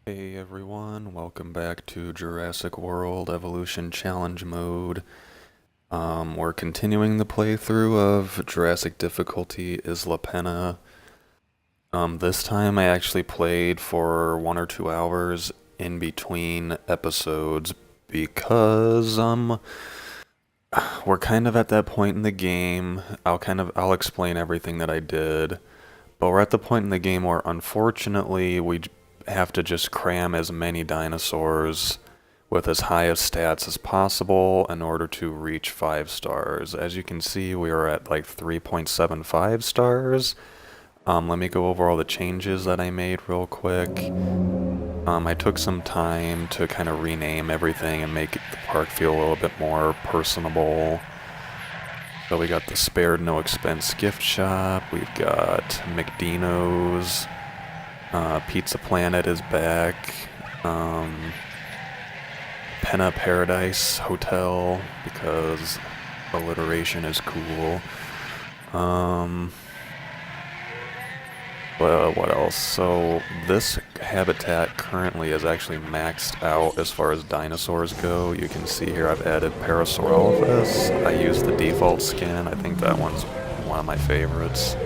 Hey everyone, welcome back to Jurassic World Evolution Challenge Mode. We're continuing the playthrough of Jurassic difficulty Isla Pena. This time I actually played for 1 or 2 hours in between episodes because we're kind of at that point in the game. I'll explain everything that I did, but we're at the point in the game where unfortunately we have to just cram as many dinosaurs with as high of stats as possible in order to reach 5 stars. As you can see, we are at like 3.75 stars. Let me go over all the changes that I made real quick. I took some time to kind of rename everything and make the park feel a little bit more personable. So we got the Spared No Expense gift shop, we've got McDino's, Pizza Planet is back, Pena Paradise Hotel, because alliteration is cool. Well, what else? So this habitat currently is actually maxed out as far as dinosaurs go. You can see here I've added Parasaurolophus. I used the default skin. I think that one's one of my favorites.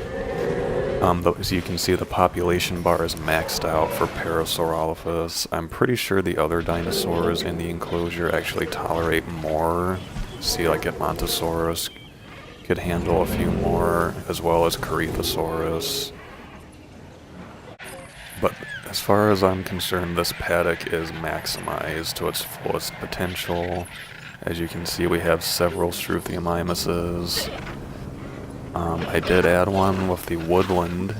As you can see, the population bar is maxed out for Parasaurolophus. I'm pretty sure the other dinosaurs in the enclosure actually tolerate more. See, like Edmontosaurus could handle a few more, as well as Corythosaurus. But as far as I'm concerned, this paddock is maximized to its fullest potential. As you can see, we have several Struthiomimuses. I did add one with the woodland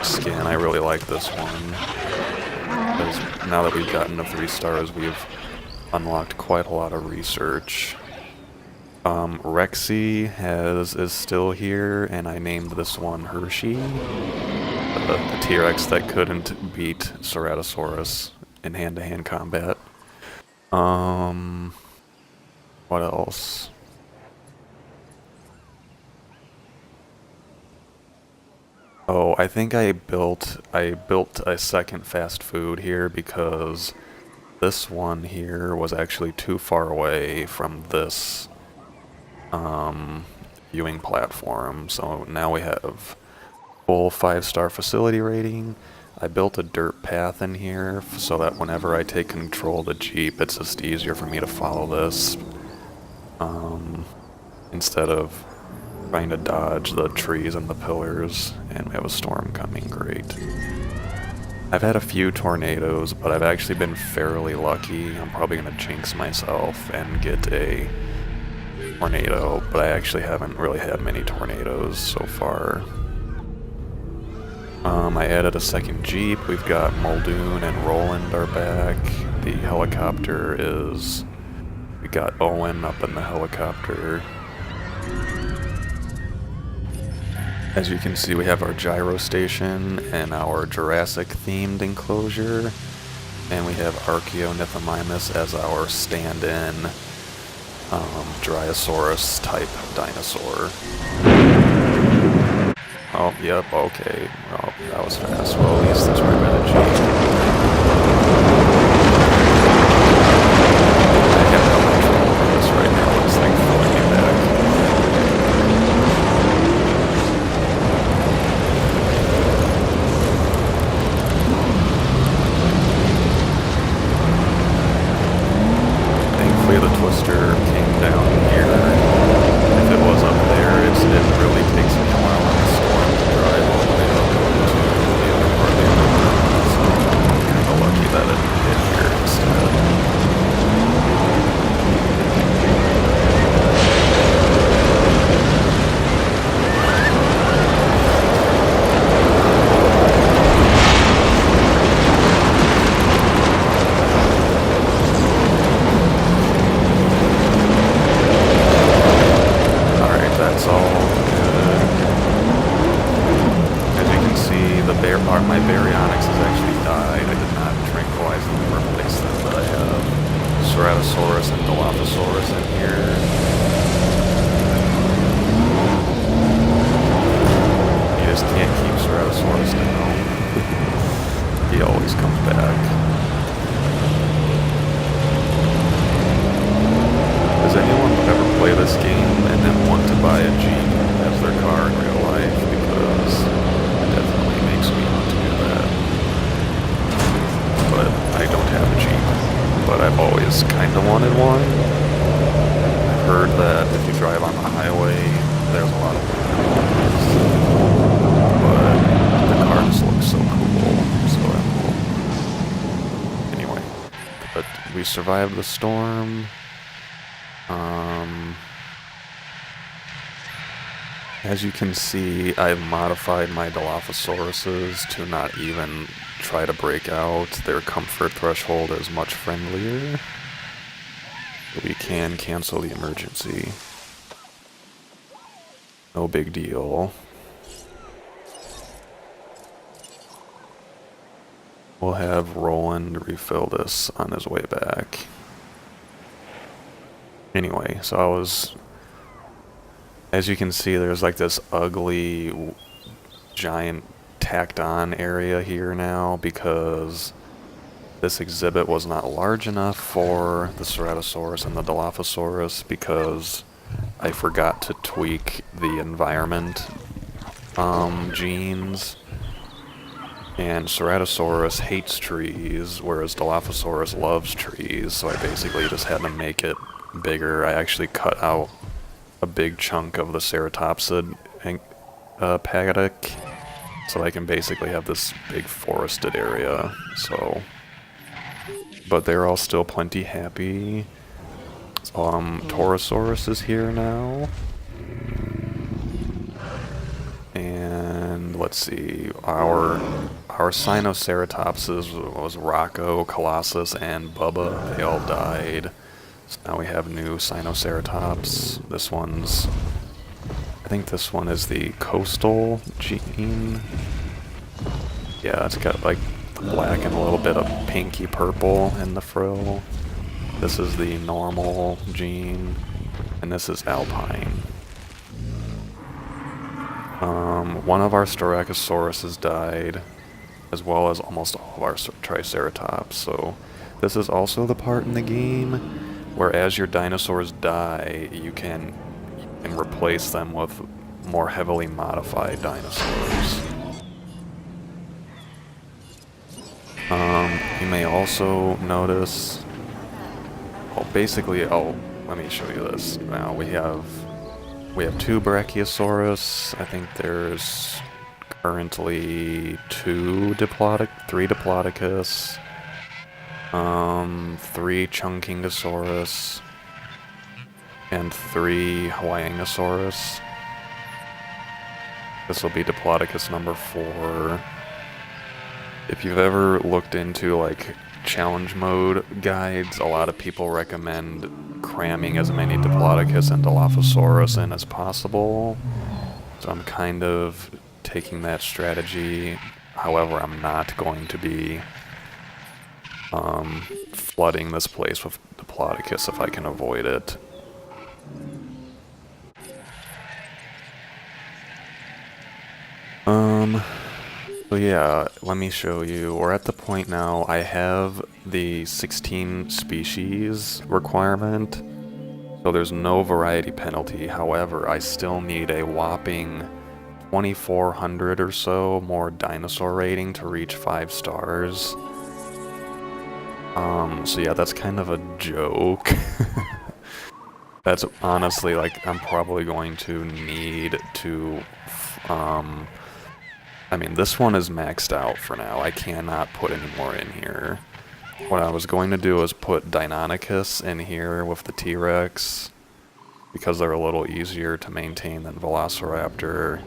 skin. I really like this one, because now that we've gotten to 3 stars, we've unlocked quite a lot of research. Rexy is still here, and I named this one Hershey, the T-Rex that couldn't beat Ceratosaurus in hand-to-hand combat. What else? Oh, I think I built a second fast food here because this one here was actually too far away from this viewing platform. So now we have full 5-star facility rating. I built a dirt path in here so that whenever I take control of the Jeep, it's just easier for me to follow this instead of trying to dodge the trees and the pillars. And we have a storm coming. Great. I've had a few tornadoes, but I've actually been fairly lucky. I'm probably going to jinx myself and get a tornado, but I actually haven't really had many tornadoes so far. I added a second Jeep. We've got Muldoon and Roland are back. The helicopter is... We got Owen up in the helicopter. As you can see, we have our gyro station and our Jurassic-themed enclosure, and we have Archaeonithomimus as our stand-in Dryosaurus-type dinosaur. Oh, yep, okay. Well, that was fast. Well, at least that's where I got a Jeep. I have no control over this right now. It's like pulling me back. The twister came down here. If it was up there, it really takes me a while in the storm to drive all the way up to the other part of the island. So I'm kind of lucky that it hit here instead. My baryonyx has actually died. I did not tranquilize them and replace them, but I have Ceratosaurus and Dilophosaurus in here. You just can't keep Ceratosaurus down. He always comes survived the storm. As you can see, I've modified my Dilophosauruses to not even try to break out. Their comfort threshold is much friendlier. We can cancel the emergency. No big deal. We'll have Roland refill this on his way back. Anyway, so as you can see, there's like this ugly giant tacked on area here now because this exhibit was not large enough for the Ceratosaurus and the Dilophosaurus because I forgot to tweak the environment genes. And Ceratosaurus hates trees, whereas Dilophosaurus loves trees, so I basically just had to make it bigger. I actually cut out a big chunk of the ceratopsid paddock, so I can basically have this big forested area. So, but they're all still plenty happy. Torosaurus is here now. And let's see, our Sinoceratopses was Rocco, Colossus, and Bubba. They all died. So now we have new Sinoceratops. I think this one is the coastal gene. Yeah, it's got like black and a little bit of pinky purple in the frill. This is the normal gene, and this is alpine. One of our Styracosaurus died, as well as almost all of our Triceratops. So this is also the part in the game where as your dinosaurs die, you can replace them with more heavily modified dinosaurs. You may also notice, let me show you this. Now we have two Brachiosaurus. I think there's currently three Diplodocus, 3 Chunkingosaurus, and 3 Huaynosaurus. This will be Diplodocus number 4. If you've ever looked into like challenge mode guides, a lot of people recommend cramming as many Diplodocus and Dilophosaurus in as possible. So I'm kind of taking that strategy. However, I'm not going to be flooding this place with Diplodocus if I can avoid it. So yeah, let me show you. We're at the point now, I have the 16 species requirement, so there's no variety penalty. However, I still need a whopping 2,400 or so more dinosaur rating to reach 5 stars. So yeah, that's kind of a joke. That's honestly, like, I'm probably going to need to, I mean, this one is maxed out for now. I cannot put any more in here. What I was going to do is put Deinonychus in here with the T-Rex, because they're a little easier to maintain than Velociraptor.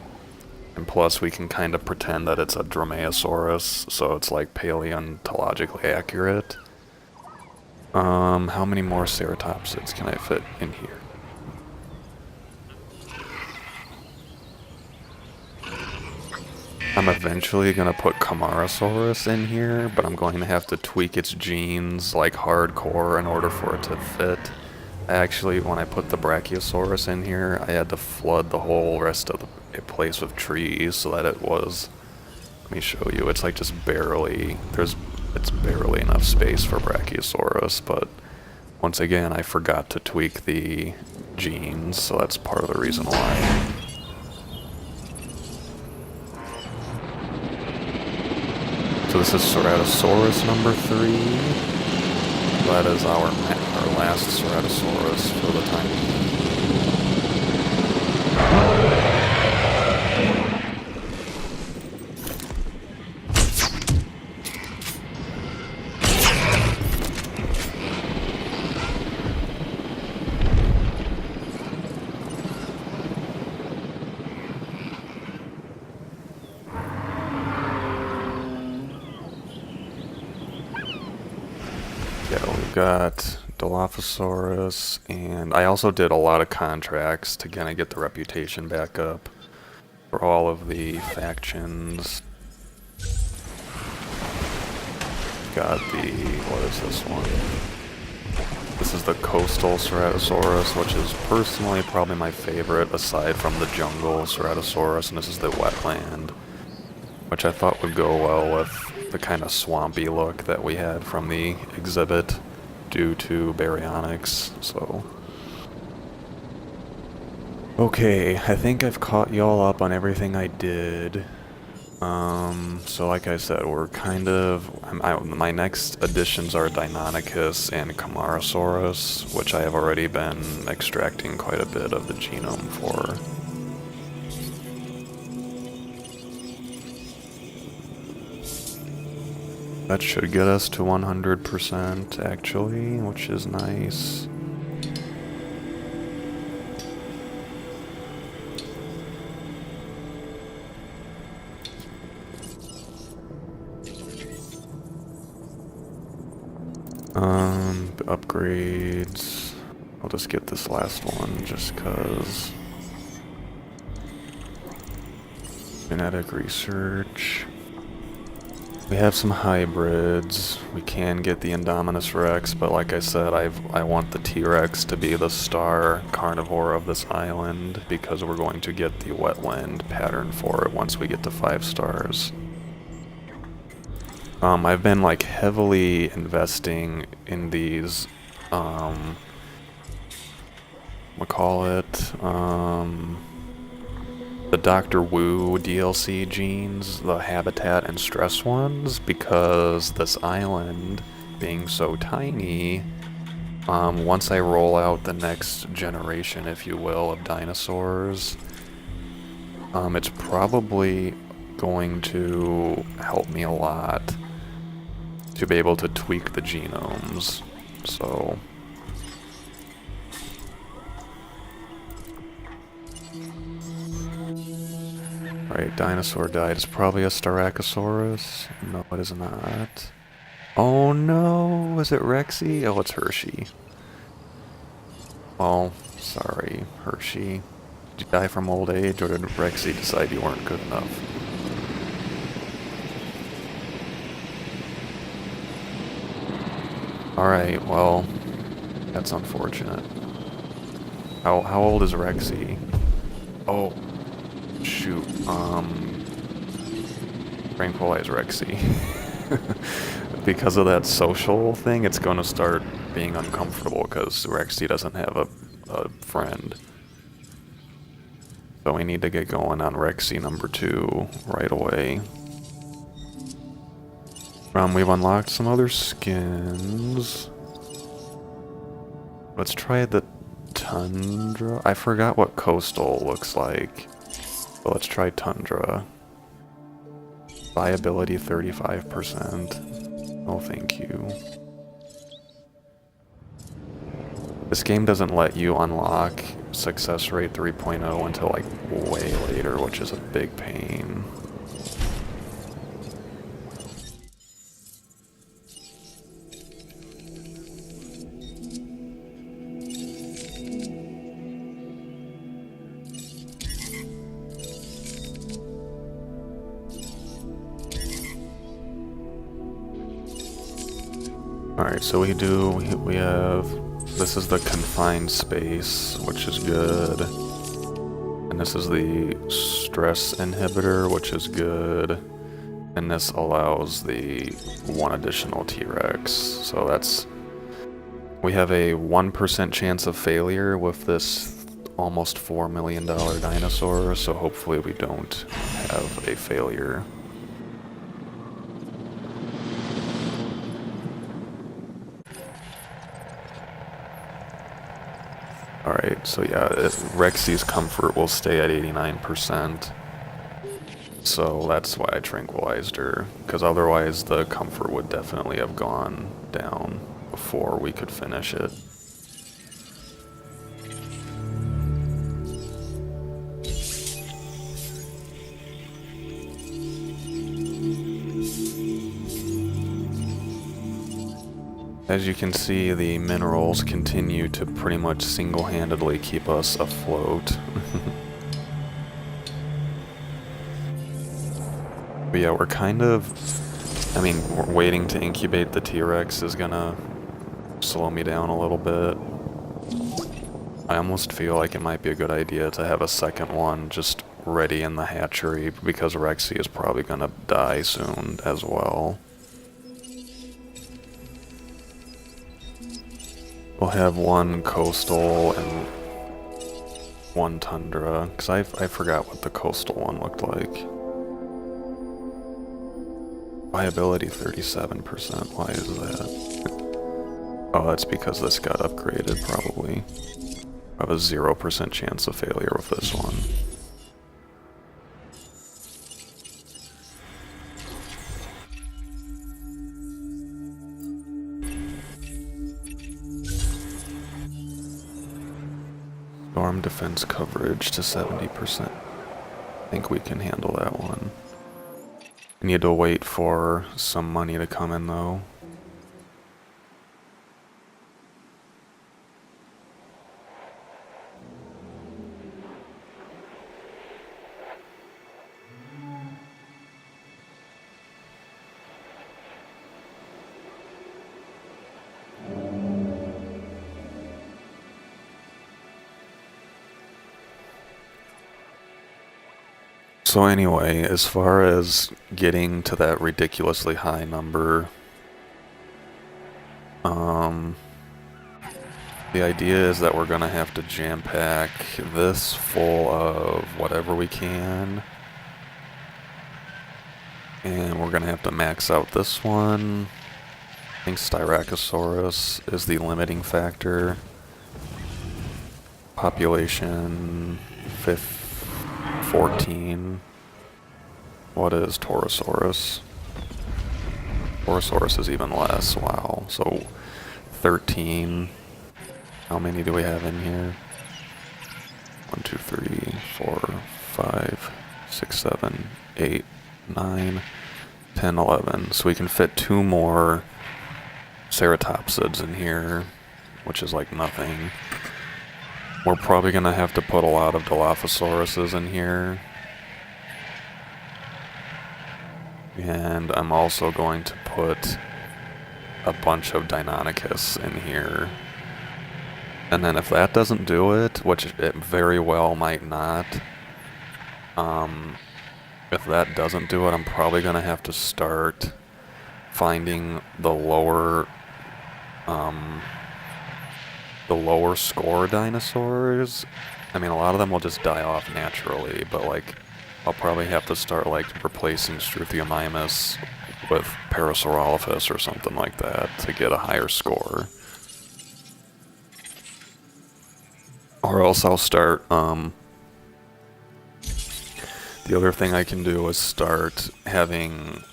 And plus, we can kind of pretend that it's a Dromaeosaurus, so it's like paleontologically accurate. How many more ceratopsids can I fit in here? I'm eventually going to put Camarasaurus in here, but I'm going to have to tweak its genes like hardcore in order for it to fit. Actually, when I put the Brachiosaurus in here, I had to flood the whole rest of the place with trees so that it was... Let me show you. It's like just barely... It's barely enough space for Brachiosaurus, but once again, I forgot to tweak the genes, so that's part of the reason why. So this is Ceratosaurus number 3. That is our last Ceratosaurus for the time being. got Dilophosaurus, and I also did a lot of contracts to kind of get the reputation back up for all of the factions. Got the, what is this one? This is the coastal Ceratosaurus, which is personally probably my favorite aside from the jungle Ceratosaurus, and this is the wetland, which I thought would go well with the kind of swampy look that we had from the exhibit due to baryonyx, so. Okay, I think I've caught y'all up on everything I did. So like I said, we're kind of, my next additions are Deinonychus and Camarasaurus, which I have already been extracting quite a bit of the genome for. That should get us to 100% actually, which is nice. Upgrades. I'll just get this last one just cause. Genetic research. We have some hybrids. We can get the Indominus Rex, but like I said, I want the T-Rex to be the star carnivore of this island because we're going to get the wetland pattern for it once we get to 5 stars. I've been like heavily investing in these, we call it, the Dr. Wu DLC genes, the habitat and stress ones, because this island being so tiny, once I roll out the next generation, if you will, of dinosaurs, it's probably going to help me a lot to be able to tweak the genomes, so. Alright, dinosaur died. It's probably a Styracosaurus. No, it is not. Oh no, is it Rexy? Oh, it's Hershey. Oh, sorry, Hershey. Did you die from old age, or did Rexy decide you weren't good enough? Alright, well, that's unfortunate. How old is Rexy? Oh, shoot, tranquilize Rexy. Because of that social thing, it's gonna start being uncomfortable because Rexy doesn't have a friend. So we need to get going on Rexy number 2 right away. We've unlocked some other skins. Let's try the Tundra. I forgot what coastal looks like. But let's try Tundra. Viability 35%. Oh, thank you. This game doesn't let you unlock success rate 3.0 until like way later, which is a big pain. Alright, so we have, this is the confined space, which is good. And this is the stress inhibitor, which is good. And this allows the 1 additional T-Rex. So that's, we have a 1% chance of failure with this almost $4 million dinosaur, so hopefully we don't have a failure. Alright, so yeah, Rexy's comfort will stay at 89%. So that's why I tranquilized her, because otherwise the comfort would definitely have gone down before we could finish it. As you can see, the minerals continue to pretty much single-handedly keep us afloat. But yeah, we're kind of... I mean, we're waiting to incubate the T-Rex is gonna slow me down a little bit. I almost feel like it might be a good idea to have a second one just ready in the hatchery, because Rexy is probably gonna die soon as well. We'll have one coastal and one tundra, because I forgot what the coastal one looked like. Viability 37%, why is that? Oh, that's because this got upgraded, probably. I have a 0% chance of failure with this one. Storm defense coverage to 70%. I think we can handle that one. I need to wait for some money to come in though. So anyway, as far as getting to that ridiculously high number, the idea is that we're gonna have to jam pack this full of whatever we can, and we're gonna have to max out this one. I think Styracosaurus is the limiting factor. Population 14. What is Torosaurus? Torosaurus is even less, wow. So 13. How many do we have in here? 1, 2, 3, 4, 5, 6, 7, 8, 9, 10, 11. So we can fit 2 more ceratopsids in here, which is like nothing. We're probably gonna have to put a lot of Dilophosauruses in here. And I'm also going to put a bunch of Deinonychus in here. And then if that doesn't do it, which it very well might not, if that doesn't do it, I'm probably gonna have to start finding the lower score dinosaurs. I mean, a lot of them will just die off naturally, but like, I'll probably have to start like replacing Struthiomimus with Parasaurolophus or something like that to get a higher score. Or else I'll start, the other thing I can do is start having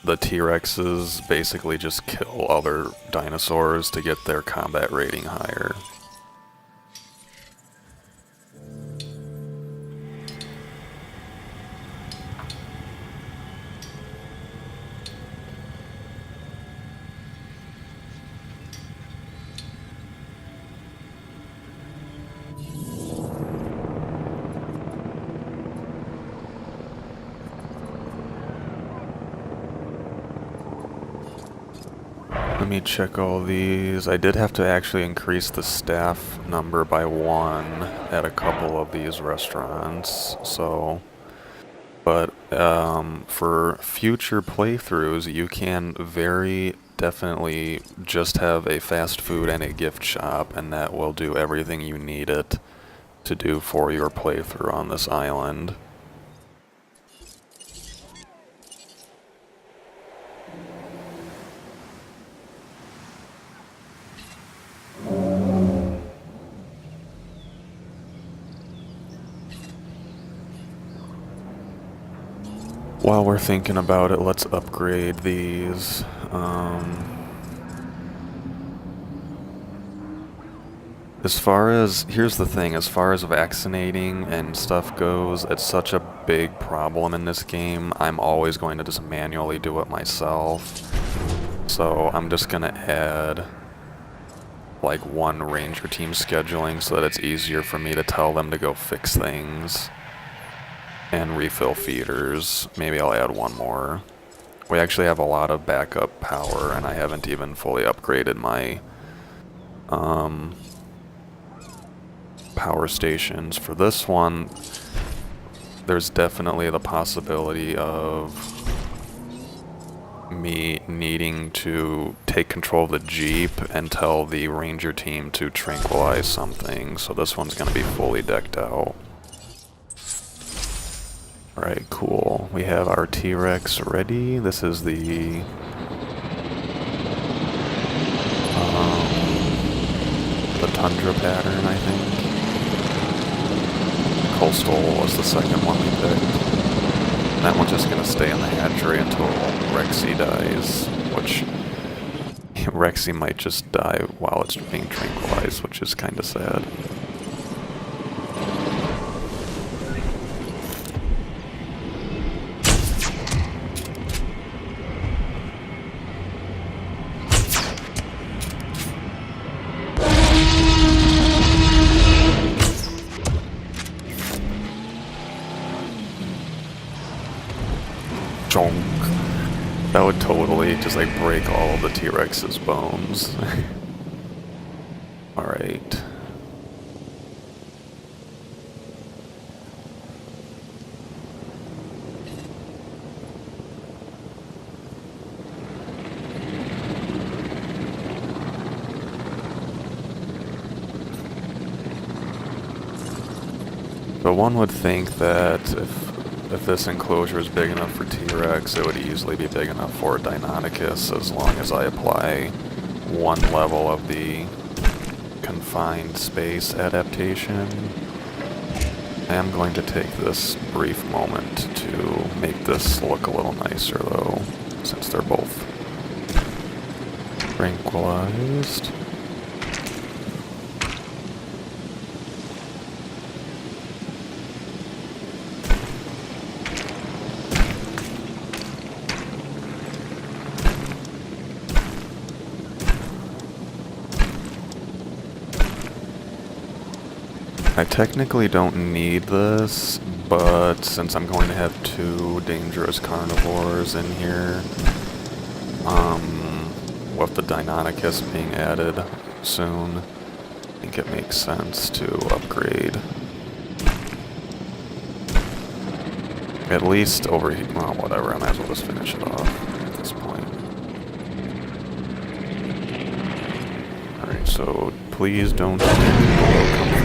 the T-Rexes basically just kill other dinosaurs to get their combat rating higher. Let me check all these. I did have to actually increase the staff number by 1 at a couple of these restaurants, so... But for future playthroughs, you can very definitely just have a fast food and a gift shop, and that will do everything you need it to do for your playthrough on this island. While we're thinking about it, let's upgrade these. As far as, here's the thing, as far as vaccinating and stuff goes, it's such a big problem in this game, I'm always going to just manually do it myself. So I'm just gonna add like one ranger team scheduling so that it's easier for me to tell them to go fix things and refill feeders. Maybe I'll add one more. We actually have a lot of backup power, and I haven't even fully upgraded my power stations. For this one, there's definitely the possibility of me needing to take control of the Jeep and tell the ranger team to tranquilize something, so this one's going to be fully decked out. Alright, cool. We have our T-Rex ready. This is the tundra pattern, I think. Coastal was the second one we picked. And that one's just gonna stay in the hatchery until Rexy dies, which Rexy might just die while it's being tranquilized, which is kinda sad. That would totally just like break all of the T-Rex's bones. Alright. So one would think that if this enclosure is big enough for T-Rex, it would easily be big enough for Deinonychus as long as I apply one level of the confined space adaptation. I am going to take this brief moment to make this look a little nicer though, since they're both tranquilized. I technically don't need this, but since I'm going to have two dangerous carnivores in here, with the Deinonychus being added soon, I think it makes sense to upgrade. At least over here. Well, whatever, I might as well just finish it off at this point. Alright, so please don't take below comfort.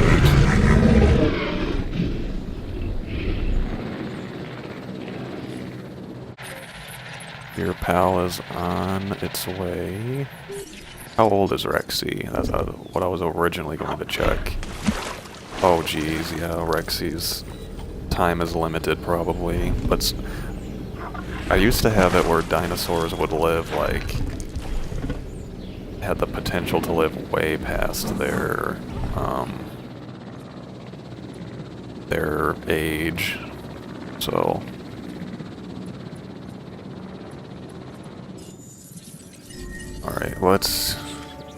Your pal is on its way. How old is Rexy? That's what I was originally going to check. Oh geez, yeah, Rexy's time is limited probably, but I used to have it where dinosaurs would live like, had the potential to live way past their age, so. Alright, let's,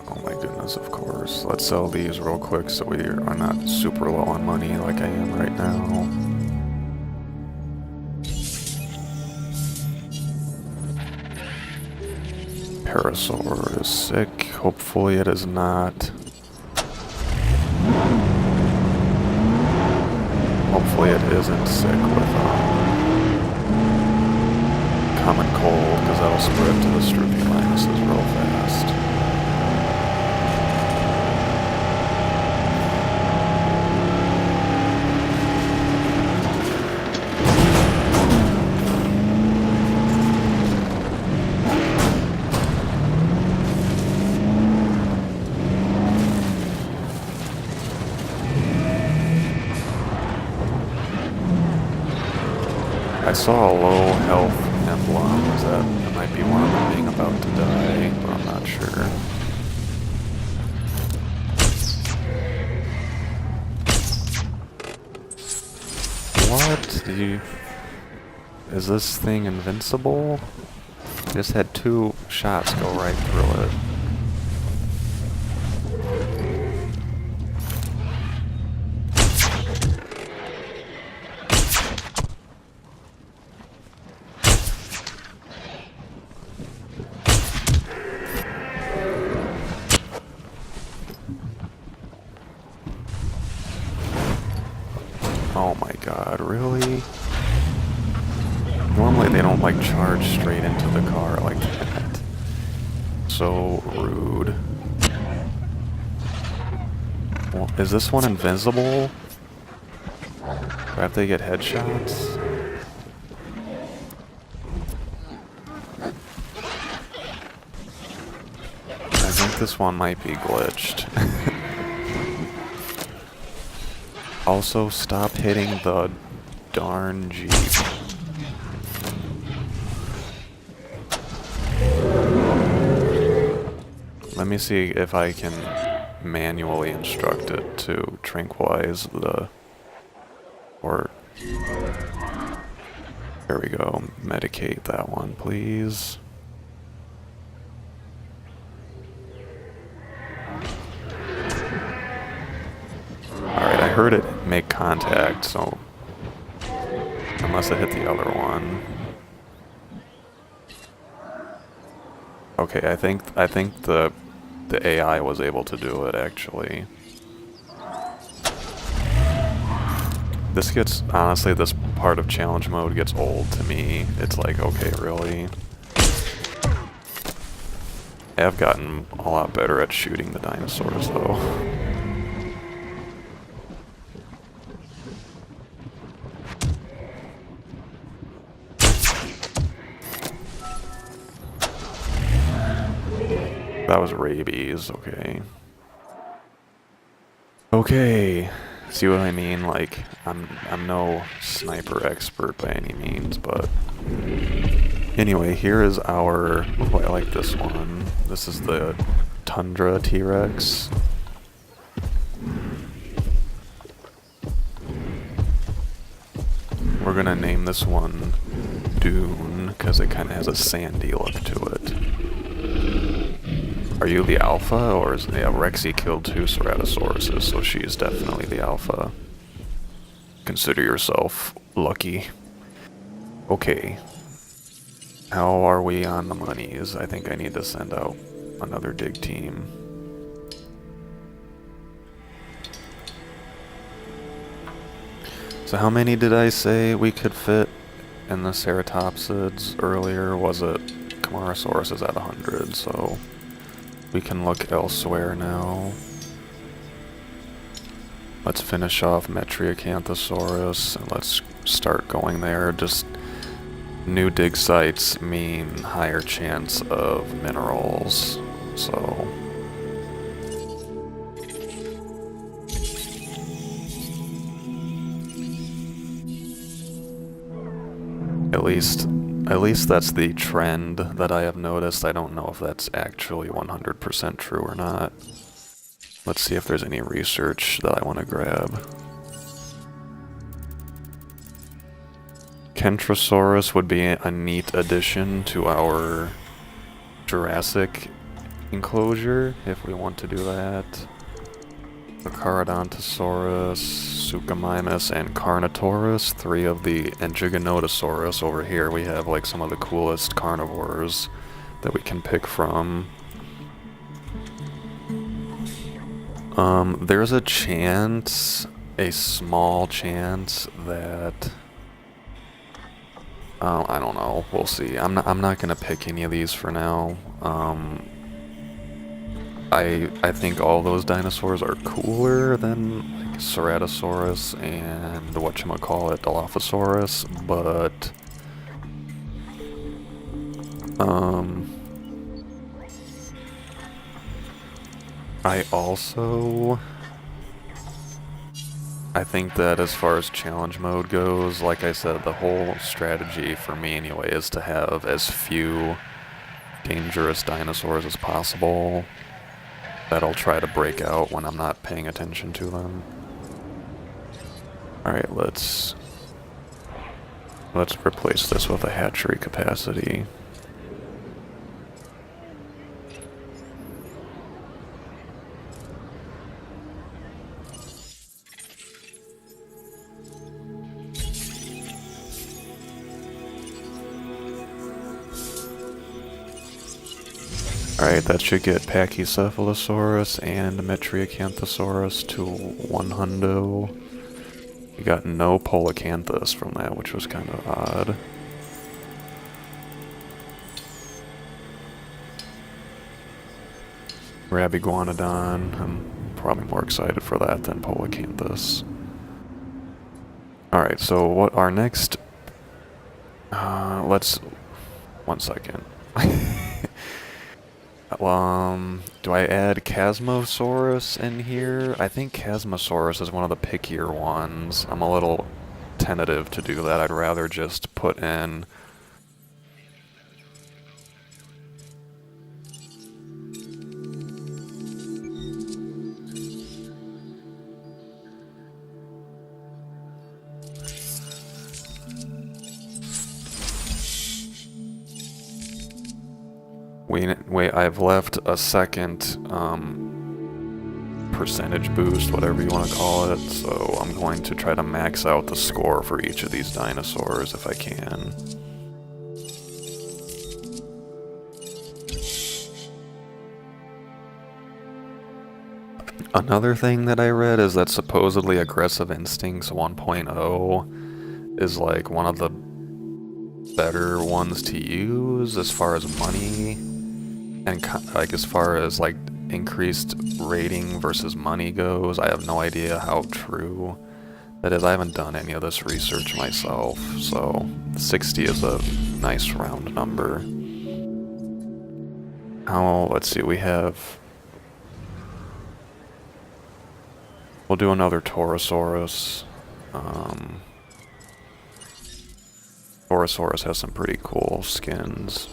oh my goodness, of course, let's sell these real quick so we are not super low on money like I am right now. Parasaur is sick, hopefully it is not. Hopefully it isn't sick with common cold, because that'll spread to the Struthiominuses real fast. I saw a low health emblem. That might be one of them being about to die, but I'm not sure. What? Is this thing invincible? Just had 2 shots go right through it. Oh my god, really? Normally they don't like charge straight into the car like that. So rude. Well, is this one invisible? Do I have to get headshots? I think this one might be glitched. Also, stop hitting the darn Jeep. Let me see if I can manually instruct it to tranquilize the... or... There we go. Medicate that one, please. Alright, I heard it make contact, so... Unless I hit the other one. Okay, I think the AI was able to do it, actually. This gets, honestly, this part of challenge mode gets old to me. It's like, okay, really? I have gotten a lot better at shooting the dinosaurs, though. That was rabies, okay. Okay, see what I mean? Like, I'm no sniper expert by any means, but... Anyway, here is our... Oh, I like this one. This is the Tundra T-Rex. We're gonna name this one Dune, because it kind of has a sandy look to it. Are you the alpha, or is... Yeah, Rexy killed 2 Ceratosauruses, so she is definitely the alpha. Consider yourself lucky. Okay. How are we on the monies? I think I need to send out another dig team. So how many did I say we could fit in the ceratopsids earlier? Was it... Camarasaurus is at 100, so... We can look elsewhere now. Let's finish off Metriacanthosaurus, and let's start going there. Just new dig sites mean higher chance of minerals, so... At least that's the trend that I have noticed. I don't know if that's actually 100% true or not. Let's see if there's any research that I want to grab. Kentrosaurus would be a neat addition to our Jurassic enclosure, if we want to do that. Carnodontosaurus, Suchomimus, and Carnotaurus, 3 of the... and Giganotosaurus. Over here we have like some of the coolest carnivores that we can pick from. There's a chance, a small chance that... I don't know, we'll see. I'm not gonna pick any of these for now. I think all those dinosaurs are cooler than like Ceratosaurus and whatchamacallit, Dilophosaurus, but I think that as far as challenge mode goes, like I said, the whole strategy for me anyway is to have as few dangerous dinosaurs as possible that I'll try to break out when I'm not paying attention to them. Alright, let's replace this with a hatchery capacity. Alright, that should get Pachycephalosaurus and Metriacanthosaurus to 1 hundo. We got no Polacanthus from that, which was kind of odd. Rabiguanodon, I'm probably more excited for that than Polacanthus. Alright, so what our next... let's... 1 second. Do I add Chasmosaurus in here? I think Chasmosaurus is one of the pickier ones. I'm a little tentative to do that. I'd rather just put in... Wait, I've left a second percentage boost, whatever you want to call it, so I'm going to try to max out the score for each of these dinosaurs if I can. Another thing that I read is that supposedly Aggressive Instincts 1.0 is like one of the better ones to use as far as money and like as far as like increased rating versus money goes. I have no idea how true that is. I haven't done any of this research myself, so 60 is a nice round number. Let's see, we'll do another Torosaurus. Torosaurus has some pretty cool skins.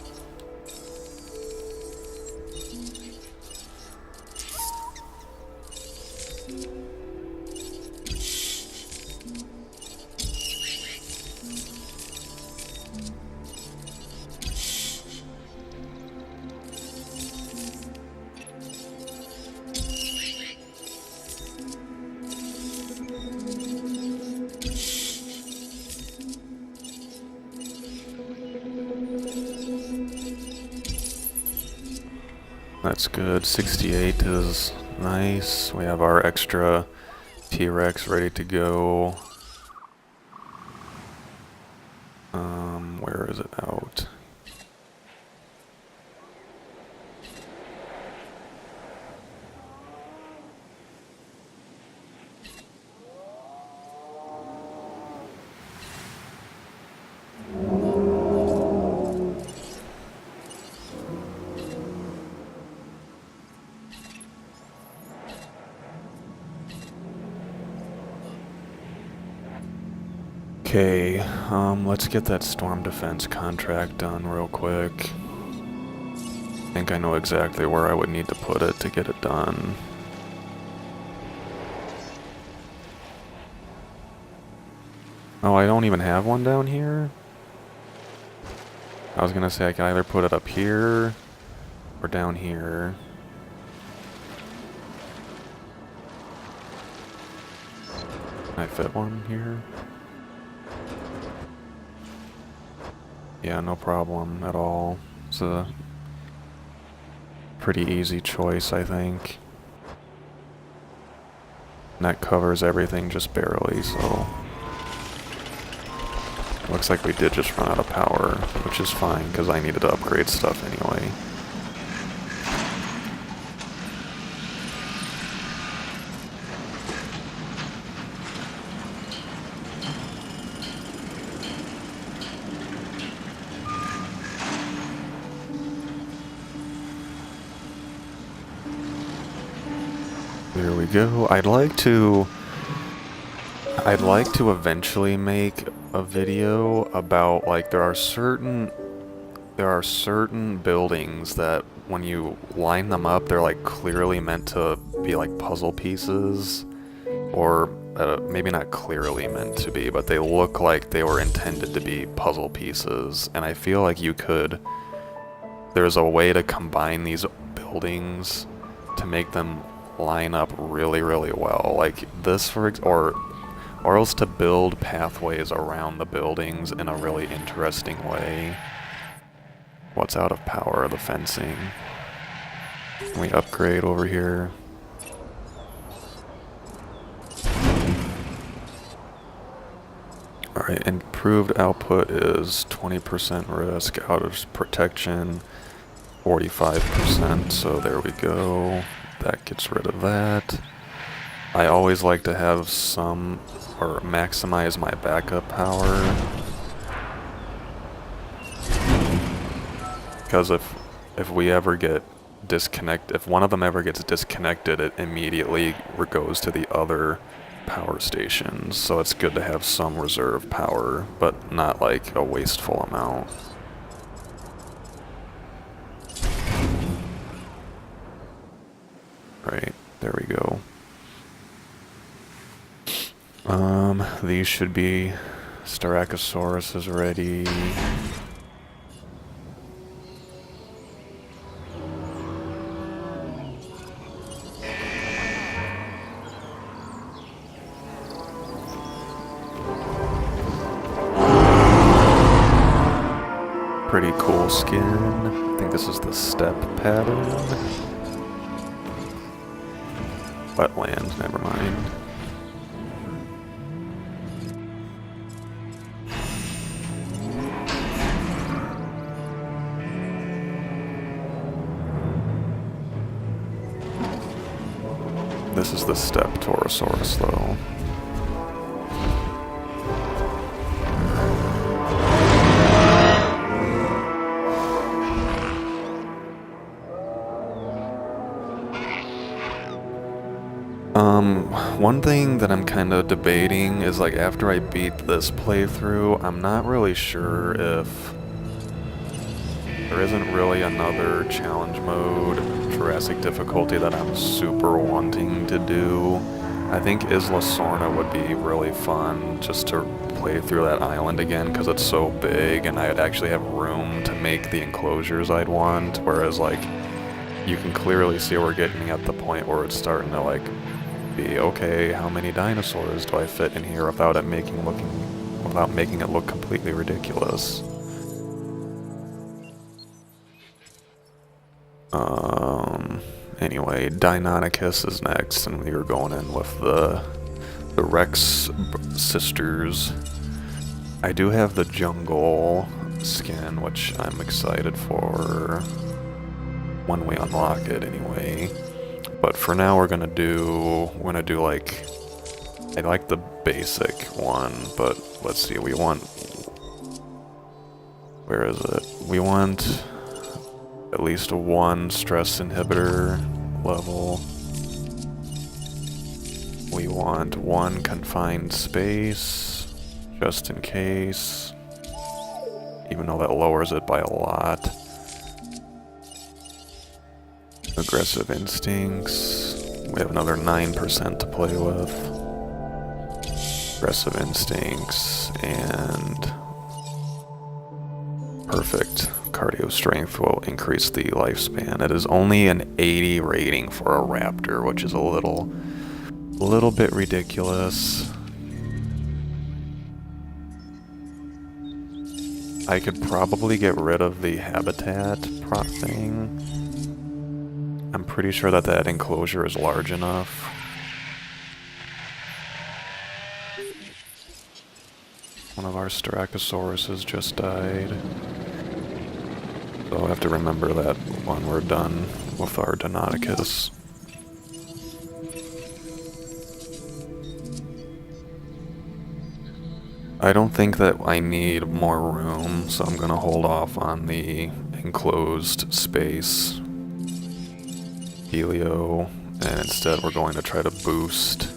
That's good. 68 is nice. We have our extra T-Rex ready to go. Where is it out? Okay, let's get that storm defense contract done real quick. I think I know exactly where I would need to put it to get it done. Oh, I don't even have one down here? I was gonna say I can either put it up here or down here. Can I fit one here? Yeah, no problem at all. It's a pretty easy choice, I think. And that covers everything just barely, so... Looks like we did just run out of power, which is fine, because I needed to upgrade stuff anyway. There we go. I'd like to eventually make a video about, like, there are certain buildings that when you line them up, they're like clearly meant to be like puzzle pieces, or maybe not clearly meant to be, but they look like they were intended to be puzzle pieces. And I feel like there's a way to combine these buildings to make them line up really, really well. Like this, or else to build pathways around the buildings in a really interesting way. What's out of power? The fencing. Can we upgrade over here? Alright, improved output is 20% risk, out of protection 45%, so there we go. That gets rid of that. I always like to have some, or maximize my backup power. Because if we ever get disconnected, if one of them ever gets disconnected, it immediately goes to the other power stations. So it's good to have some reserve power, but not like a wasteful amount. Right, there we go. These should be Stegosaurus is ready. Pretty cool skin. I think this is the step pattern. Wetlands, never mind. This is the Stegosaurus, though. One thing that I'm kind of debating is, like, after I beat this playthrough, I'm not really sure if there isn't really another challenge mode, Jurassic difficulty, that I'm super wanting to do. I think Isla Sorna would be really fun just to play through that island again, because it's so big and I'd actually have room to make the enclosures I'd want, whereas, like, you can clearly see we're getting at the point where it's starting to, like, be, okay, how many dinosaurs do I fit in here without making it look completely ridiculous? Anyway, Deinonychus is next, and we are going in with the Rex sisters. I do have the jungle skin, which I'm excited for when we unlock it anyway. But for now we're gonna do like, I like the basic one, but let's see, we want, where is it? We want at least a 1 stress inhibitor level. We want 1 confined space, just in case, even though that lowers it by a lot. Aggressive instincts. We have another 9% to play with. Aggressive instincts and perfect. Cardio strength will increase the lifespan. It is only an 80 rating for a raptor, which is a little bit ridiculous. I could probably get rid of the habitat prop thing. I'm pretty sure that enclosure is large enough. One of our Stegosaurus just died. So I'll have to remember that when we're done with our Deinonychus. I don't think that I need more room, so I'm gonna hold off on the enclosed space Helio, and instead we're going to try to boost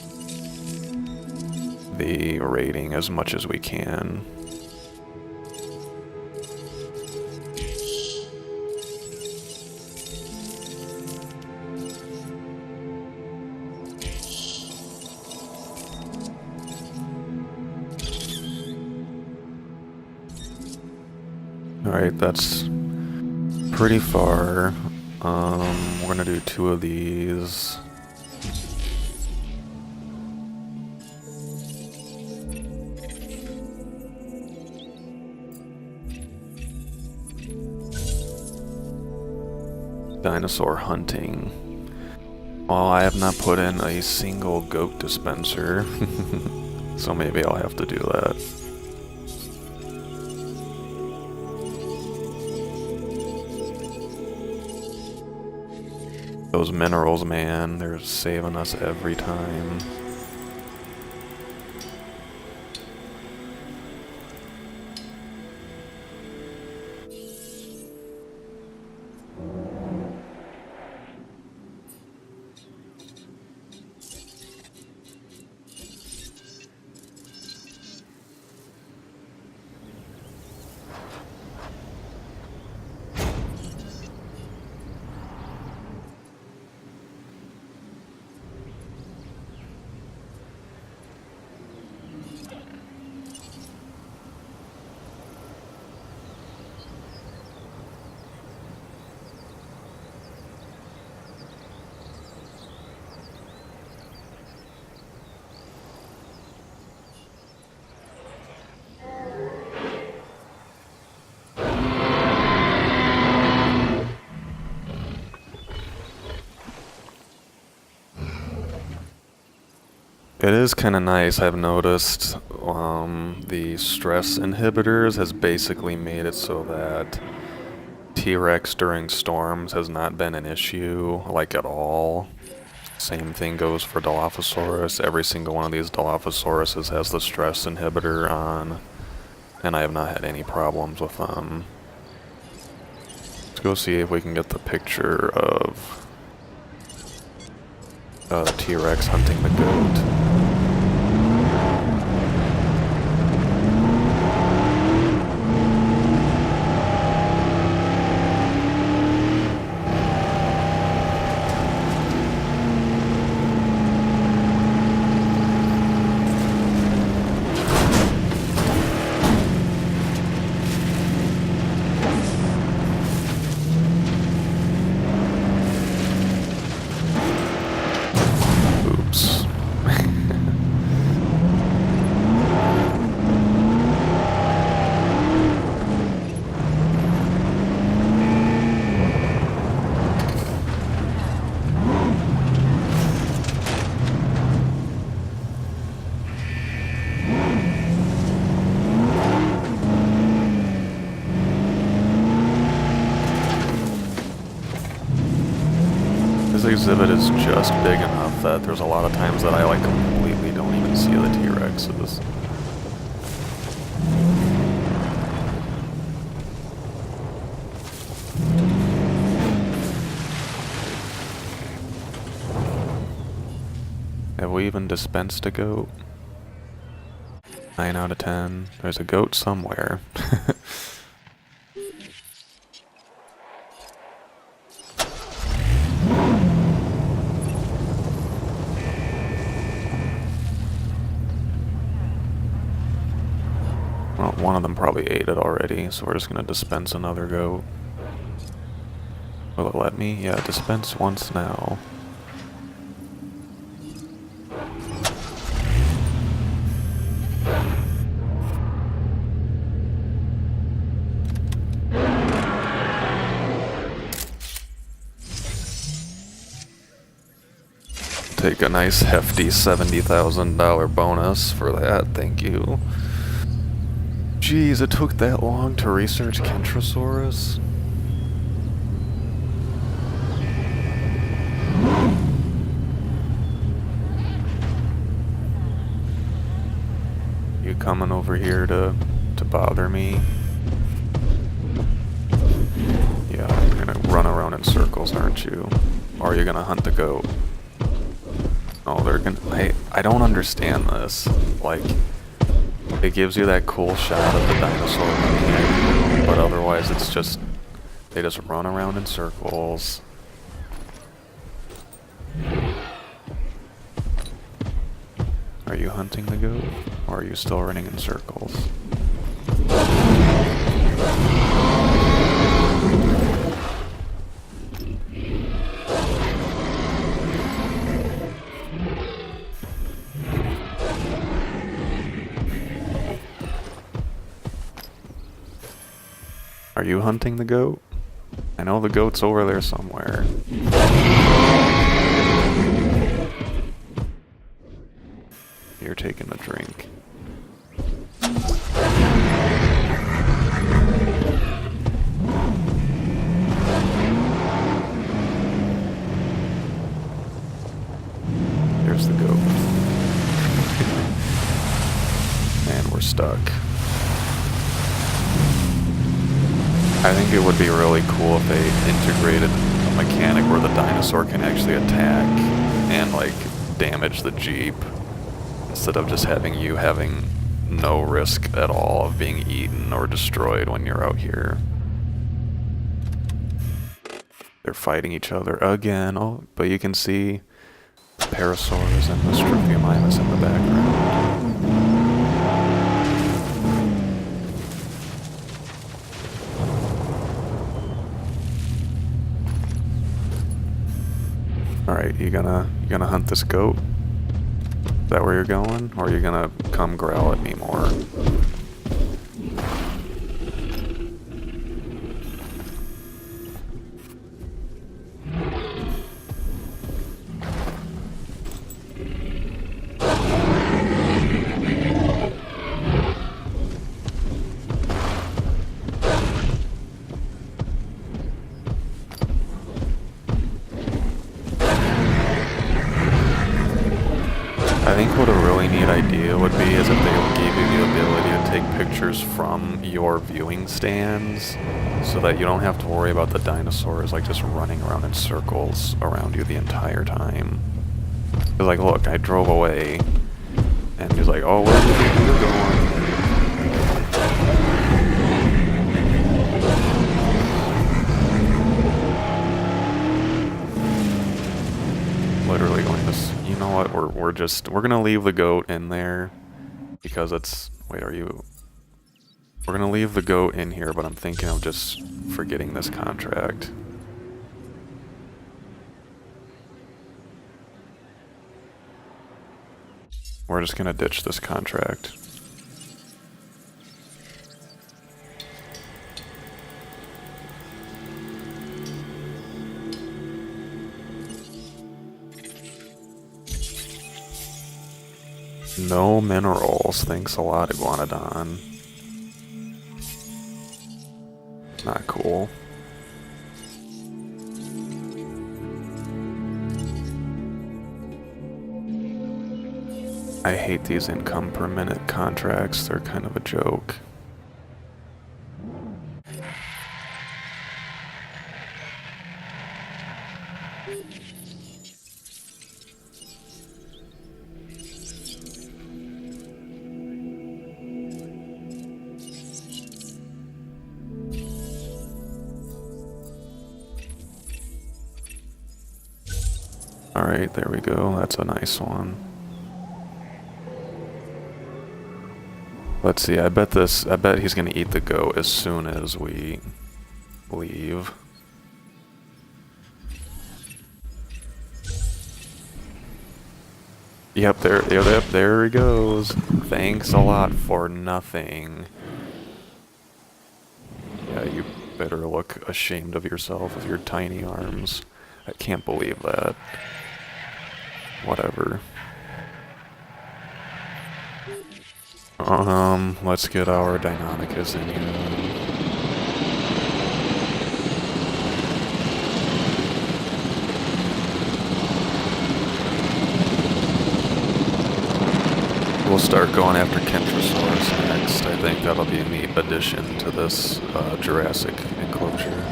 the rating as much as we can. Alright, that's pretty far. We're gonna do 2 of these. Dinosaur hunting. Well, I have not put in a single goat dispenser, so maybe I'll have to do that. Those minerals, man, they're saving us every time. It is kind of nice, I've noticed. The stress inhibitors has basically made it so that T-Rex during storms has not been an issue, like at all. Same thing goes for Dilophosaurus. Every single one of these Dilophosauruses has the stress inhibitor on, and I have not had any problems with them. Let's go see if we can get the picture of T-Rex hunting the goat. This exhibit is just big enough that there's a lot of times that I like completely don't even see the T-Rexes. Have we even dispensed a goat? 9 out of 10. There's a goat somewhere. Well, one of them probably ate it already, so we're just gonna dispense another goat. Will it let me? Yeah, dispense once now. Take a nice hefty $70,000 bonus for that, thank you. Jeez, it took that long to research Kentrosaurus? You coming over here to bother me? Yeah, you're gonna run around in circles, aren't you? Or are you gonna hunt the goat? Oh, they're gonna... I don't understand this. Like, it gives you that cool shot of the dinosaur, but otherwise it's just... they just run around in circles. Are you hunting the goat? Or are you still running in circles? Are you hunting the goat? I know the goat's over there somewhere. You're taking a drink. There's the goat. And we're stuck. I think it would be really cool if they integrated a mechanic where the dinosaur can actually attack and like damage the Jeep instead of just having you having no risk at all of being eaten or destroyed when you're out here. They're fighting each other again. Oh, but you can see the Parasaurs and the Stryphiomimus in the background. Alright, you gonna hunt this goat? Is that where you're going? Or are you gonna come growl at me more? I think what a really neat idea would be is if they gave you the ability to take pictures from your viewing stands so that you don't have to worry about the dinosaurs like just running around in circles around you the entire time. It's like, look, I drove away, and he's like, oh, where do you think you're going? Literally going this. You know what? We're gonna leave the goat in there because it's. Wait, are you? We're gonna leave the goat in here, but I'm thinking of just forgetting this contract. We're just gonna ditch this contract. No minerals. Thanks a lot, Iguanodon. Not cool. I hate these income per minute contracts. They're kind of a joke. Alright, there we go. That's a nice one. Let's see, I bet he's gonna eat the goat as soon as we leave. Yep, there he goes. Thanks a lot for nothing. Yeah, you better look ashamed of yourself with your tiny arms. I can't believe that. Whatever. Let's get our Deinonychus in here. We'll start going after Kentrosaurus next. I think that'll be a neat addition to this Jurassic enclosure.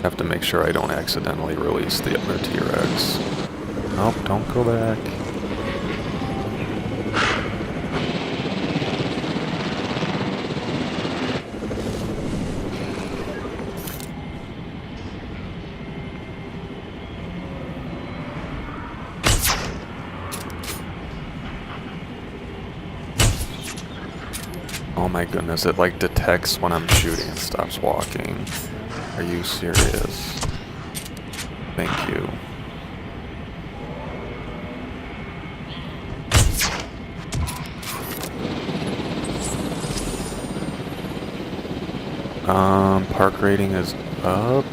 Have to make sure I don't accidentally release the other T-Rex. Nope, don't go back. Oh my goodness, it like detects when I'm shooting and stops walking. Are you serious? Thank you. Park rating is up.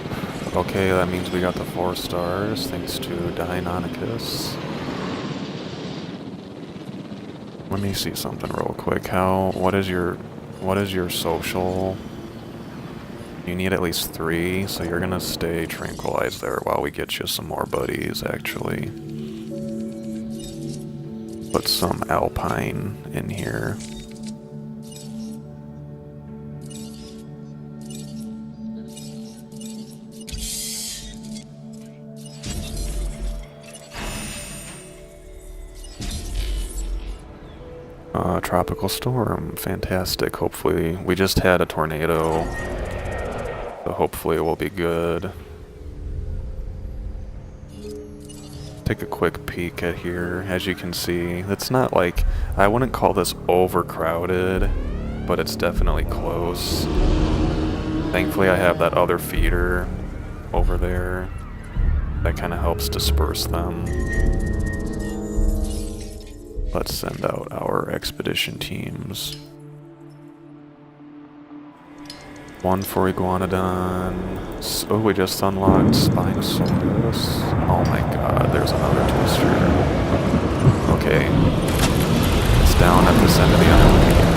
Okay, that means we got the 4 stars, thanks to Deinonychus. Let me see something real quick. What is your social? You need at least 3, so you're gonna stay tranquilized there while we get you some more buddies, actually. Put some alpine in here. Tropical storm, fantastic. Hopefully, we just had a tornado, so hopefully it will be good. Take a quick peek at here. As you can see, it's not like, I wouldn't call this overcrowded, but it's definitely close. Thankfully I have that other feeder over there that kind of helps disperse them. Let's send out our expedition teams. 1 for Iguanodon. Oh, we just unlocked Spinosaurus. Oh my god, there's another twister. Okay. It's down at this end of the island again.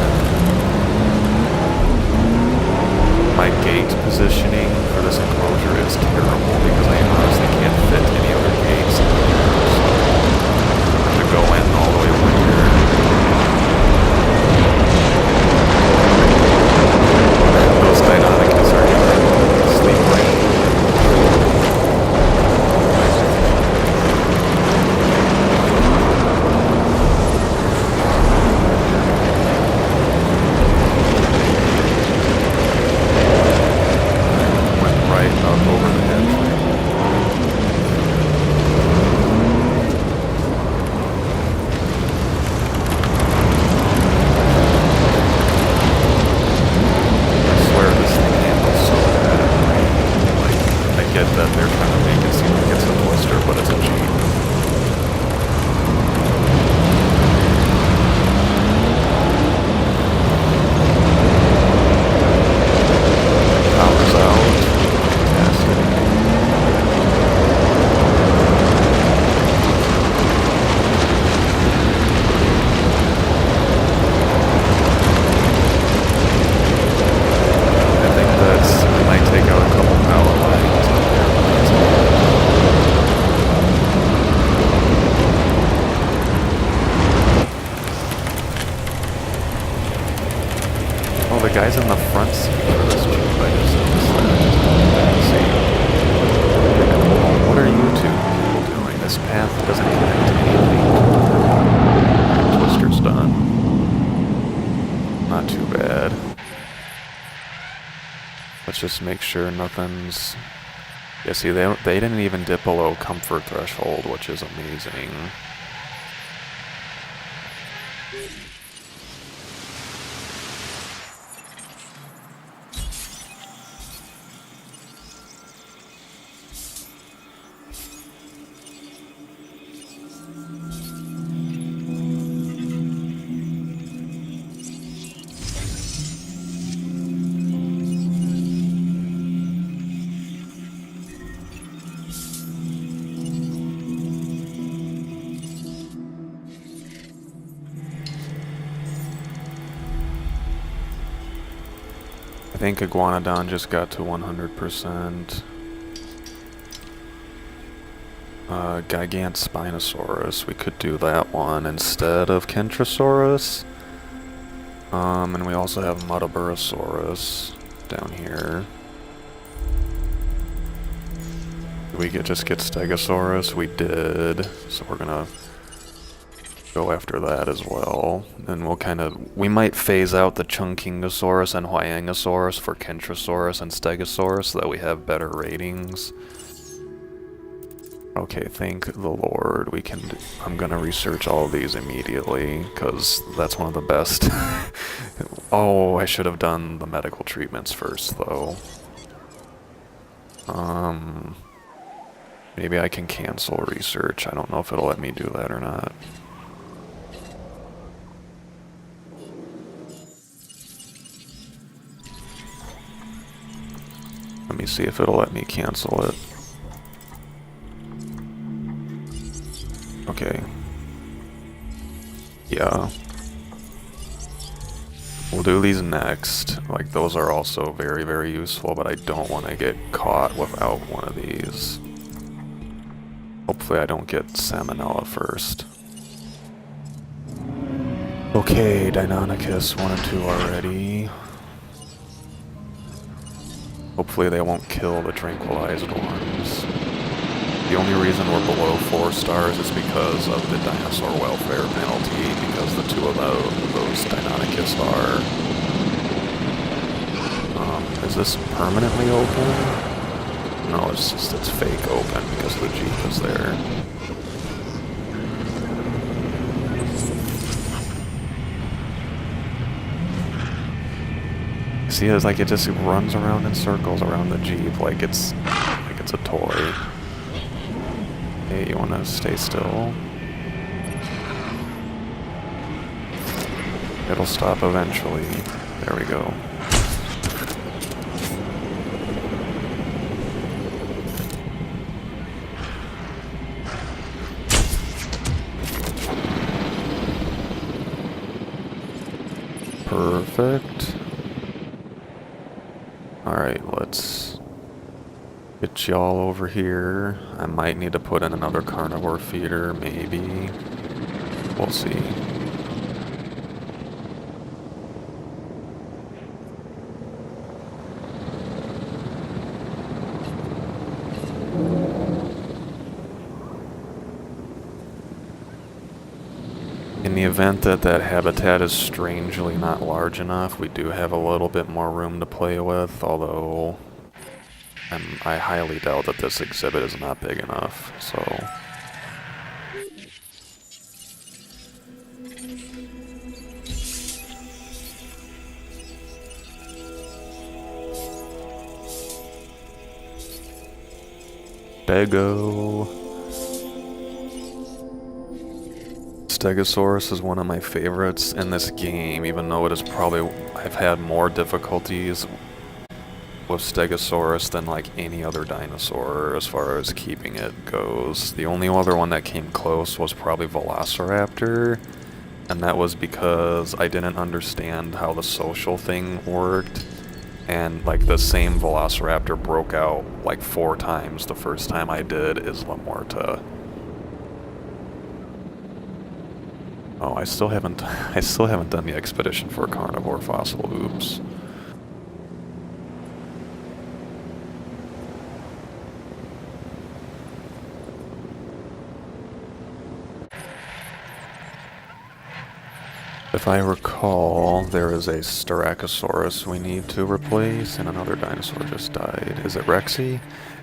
My gate positioning for this enclosure is terrible because I honestly can't fit any other gates in there. So I have to go in all the way over here. Those Deinonychus are doing sleep right. Went right up over the head. That they're trying to make it seem like it's a twister, but it's a Jeep. Power's out. Fantastic. I think we might take out a couple power lines. Oh, the guy's in the front seat for this Jeep. I just noticed that. See. What are you two doing? This path doesn't connect to anything. Twister's done. Not too bad. Let's just make sure nothing's... Yeah, see, they didn't even dip below comfort threshold, which is amazing. I think Iguanodon just got to 100%. Gigant Spinosaurus, we could do that one instead of Kentrosaurus. And we also have Muttaburrasaurus down here. Did we just get Stegosaurus? We did, so we're gonna go after that as well. And we might phase out the Chunkingosaurus and Huayangosaurus for Kentrosaurus and Stegosaurus so that we have better ratings. Okay, thank the Lord. I'm gonna research all of these immediately, because that's one of the best. Oh, I should have done the medical treatments first, though. Maybe I can cancel research. I don't know if it'll let me do that or not. Let me see if it'll let me cancel it. Okay. Yeah. We'll do these next. Like, those are also very, very useful, but I don't want to get caught without one of these. Hopefully I don't get salmonella first. Okay, Deinonychus 1 and 2 already. Hopefully they won't kill the tranquilized ones. The only reason we're below 4 stars is because of the dinosaur welfare penalty, because the 2 of those Deinonychus are. Is this permanently open? No, it's fake open because the Jeep is there. See, it's like it just runs around in circles around the Jeep like it's a toy. Hey, you wanna stay still? It'll stop eventually. There we go. Perfect. Alright, let's get y'all over here. I might need to put in another carnivore feeder, maybe. We'll see. In the event that that habitat is strangely not large enough, we do have a little bit more room to play with, although I highly doubt that this exhibit is not big enough, so... Stegosaurus is one of my favorites in this game, even though it is probably... I've had more difficulties with Stegosaurus than like any other dinosaur as far as keeping it goes. The only other one that came close was probably Velociraptor, and that was because I didn't understand how the social thing worked, and like the same Velociraptor broke out like 4 times the first time I did Isla Morta. Oh, I still haven't done the expedition for a carnivore fossil. Oops. If I recall, there is a Stegosaurus we need to replace, and another dinosaur just died. Is it Rexy?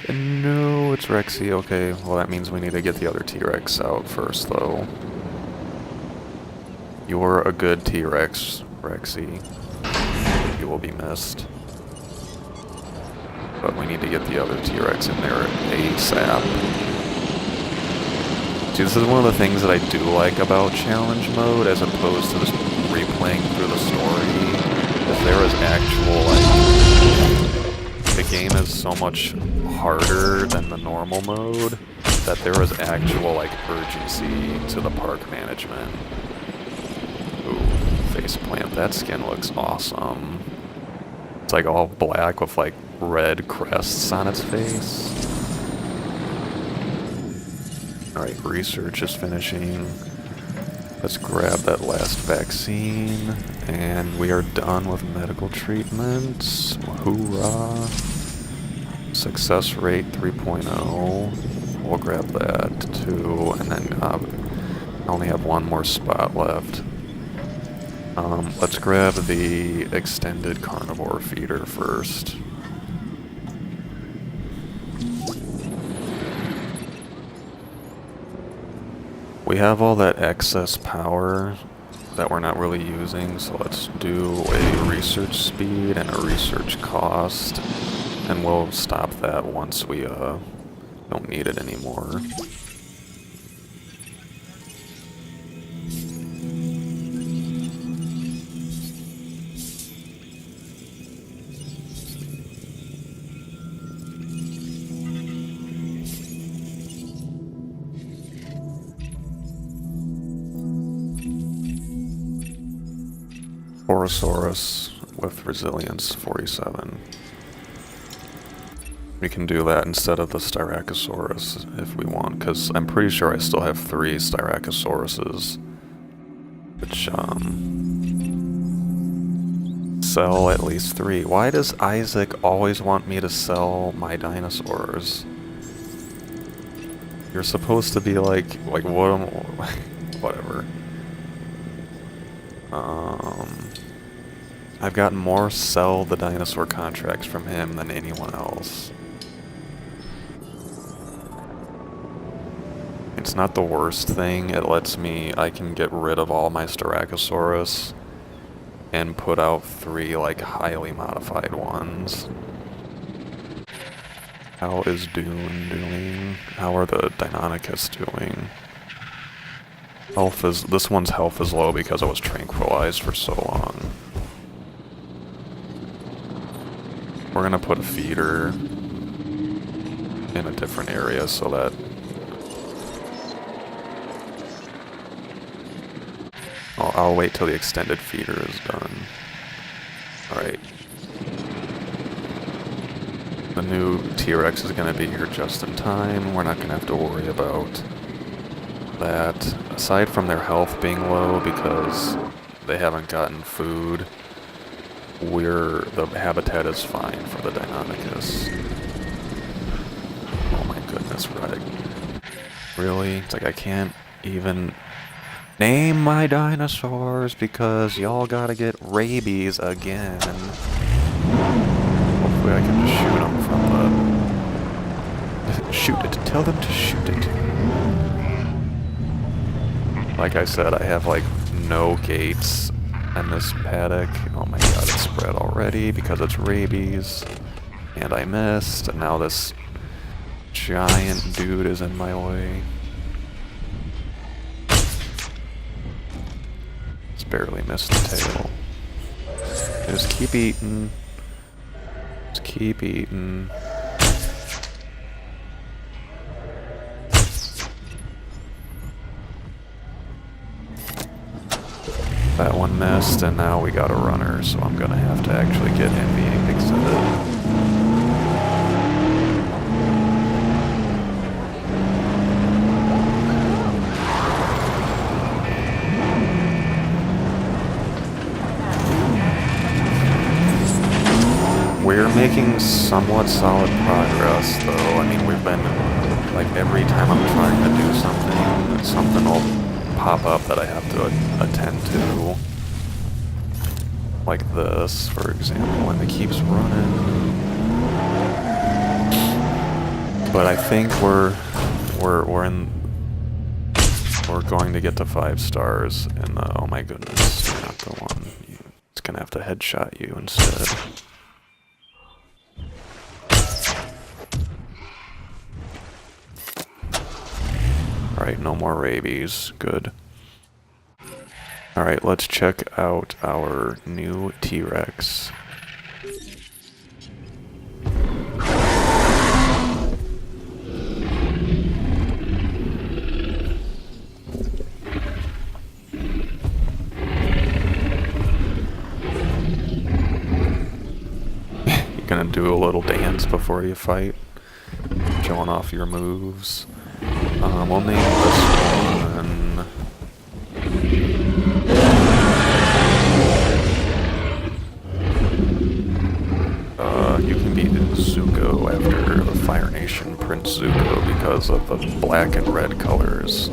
No, it's Rexy. Okay, well that means we need to get the other T-Rex out first, though. You're a good T-Rex, Rexy. You will be missed. But we need to get the other T-Rex in there ASAP. See, this is one of the things that I do like about challenge mode, as opposed to just replaying through the story, is there is actual, like, the game is so much harder than the normal mode, that there is actual, like, urgency to the park management. Ooh, faceplant, that skin looks awesome. It's like all black with, like, red crests on its face. Alright, research is finishing. Let's grab that last vaccine, and we are done with medical treatments. Hoorah! Success rate 3.0. We'll grab that too, and then I only have one more spot left. Let's grab the extended carnivore feeder first. We have all that excess power that we're not really using, so let's do a research speed and a research cost, and we'll stop that once we don't need it anymore. Sporosaurus with resilience 47. We can do that instead of the Styracosaurus if we want, because I'm pretty sure I still have 3 Styracosauruses, which, sell at least 3. Why does Isaac always want me to sell my dinosaurs? You're supposed to be like what am, whatever. I've gotten more sell the dinosaur contracts from him than anyone else. It's not the worst thing. It lets me, I can get rid of all my Styracosaurus and put out 3 like highly modified ones. How is Dune doing? How are the Deinonychus doing? Health is, this one's health is low because it was tranquilized for so long. We're gonna put a feeder in a different area so that I'll wait till the extended feeder is done. Alright. The new T-Rex is gonna be here just in time. We're not gonna have to worry about that. Aside from their health being low because they haven't gotten food, the habitat is fine for the Deinonychus. Oh my goodness, Reg. Really? It's like I can't even name my dinosaurs because y'all gotta get rabies again. Hopefully I can just shoot them from the... Shoot it. Tell them to shoot it. Like I said, I have like no gates in this paddock. Oh my god, it's spread already because it's rabies. And I missed, and now this giant dude is in my way. Just barely missed the tail. Just keep eating. Just keep eating. That one missed, and now we got a runner, so I'm gonna have to actually get him being exited. We're making somewhat solid progress, though. I mean, we've been, like, every time I'm trying to do something, something will pop up that I have to attend to. Like this, for example, and it keeps running. But I think we're going to get to 5 stars, and oh my goodness, you're not the one. It's gonna have to headshot you instead. Alright, no more rabies. Good. Alright, let's check out our new T-Rex. You gonna do a little dance before you fight? Showing off your moves. We'll name this one... you can beat Zuko after the Fire Nation Prince Zuko because of the black and red colors.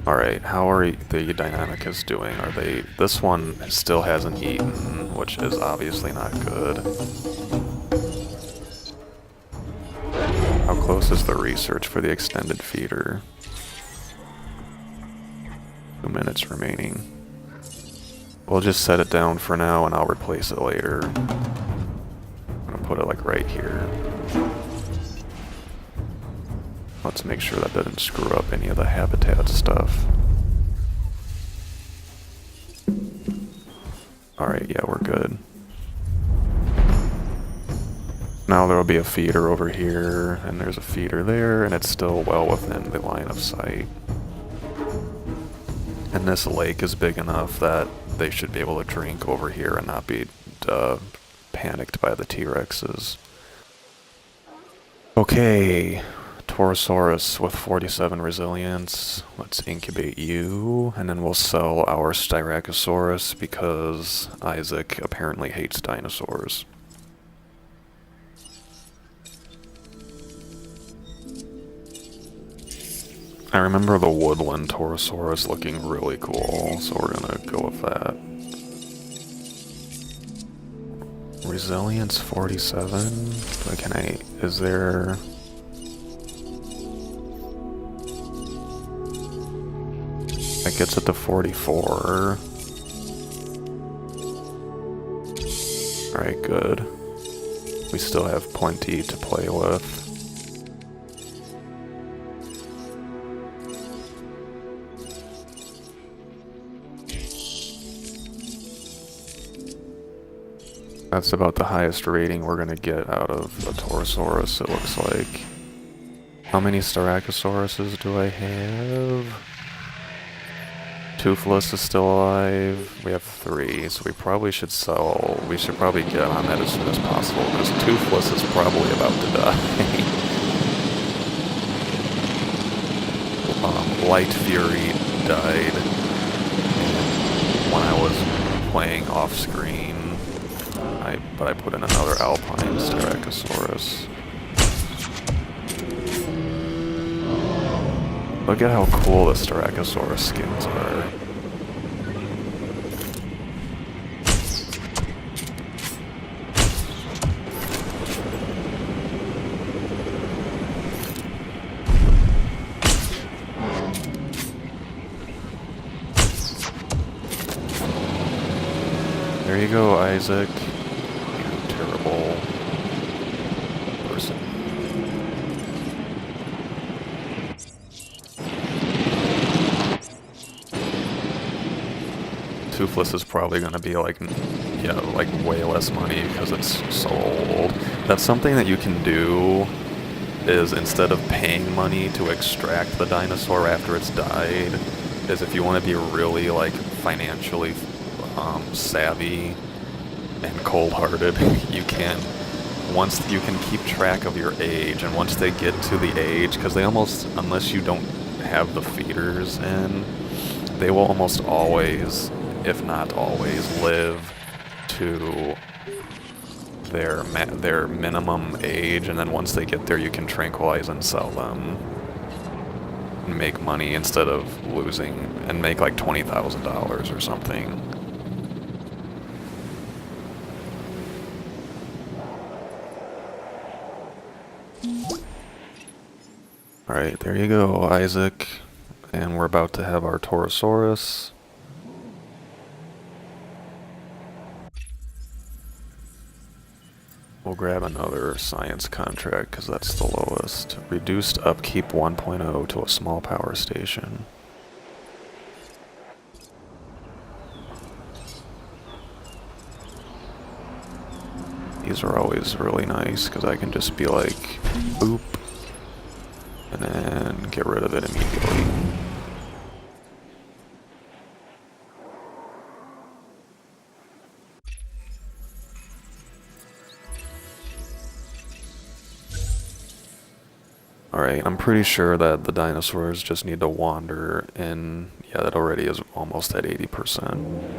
Alright, how are the Deinonychus doing? Are they... This one still hasn't eaten, which is obviously not good. How close is the research for the extended feeder? 2 minutes remaining. We'll just set it down for now and I'll replace it later. I'm gonna put it like right here. Let's make sure that doesn't screw up any of the habitat stuff. Alright, yeah, we're good. Now there will be a feeder over here, and there's a feeder there, and it's still well within the line of sight. And this lake is big enough that they should be able to drink over here and not be panicked by the T-Rexes. Okay, Torosaurus with 47 resilience. Let's incubate you, and then we'll sell our Styracosaurus because Isaac apparently hates dinosaurs. I remember the woodland Torosaurus looking really cool, so we're gonna go with that. Resilience 47? Is there... That gets it to 44. Alright, good. We still have plenty to play with. That's about the highest rating we're gonna get out of the Torosaurus, it looks like. How many Styracosauruses do I have? Toothless is still alive. We have 3, so we probably should sell. We should probably get on that as soon as possible, because Toothless is probably about to die. Light Fury died when I was playing off screen. But I put in another Alpine Styracosaurus. Look at how cool the Styracosaurus skins are. There you go, Isaac. Terrible person. Toothless is probably going to be like, yeah, like way less money because it's so old. That's something that you can do, is instead of paying money to extract the dinosaur after it's died, is if you want to be really like financially savvy and cold-hearted, you can keep track of your age, and once they get to the age, because they almost, unless you don't have the feeders in, they will almost always, if not always, live to their minimum age, and then once they get there, you can tranquilize and sell them and make money instead of losing, and make like $20,000 or something. Alright, there you go, Isaac. And we're about to have our Torosaurus. We'll grab another science contract, because that's the lowest. Reduced upkeep 1.0 to a small power station. These are always really nice, because I can just be like, boop. And then get rid of it immediately. Alright, I'm pretty sure that the dinosaurs just need to wander in. Yeah, that already is almost at 80%.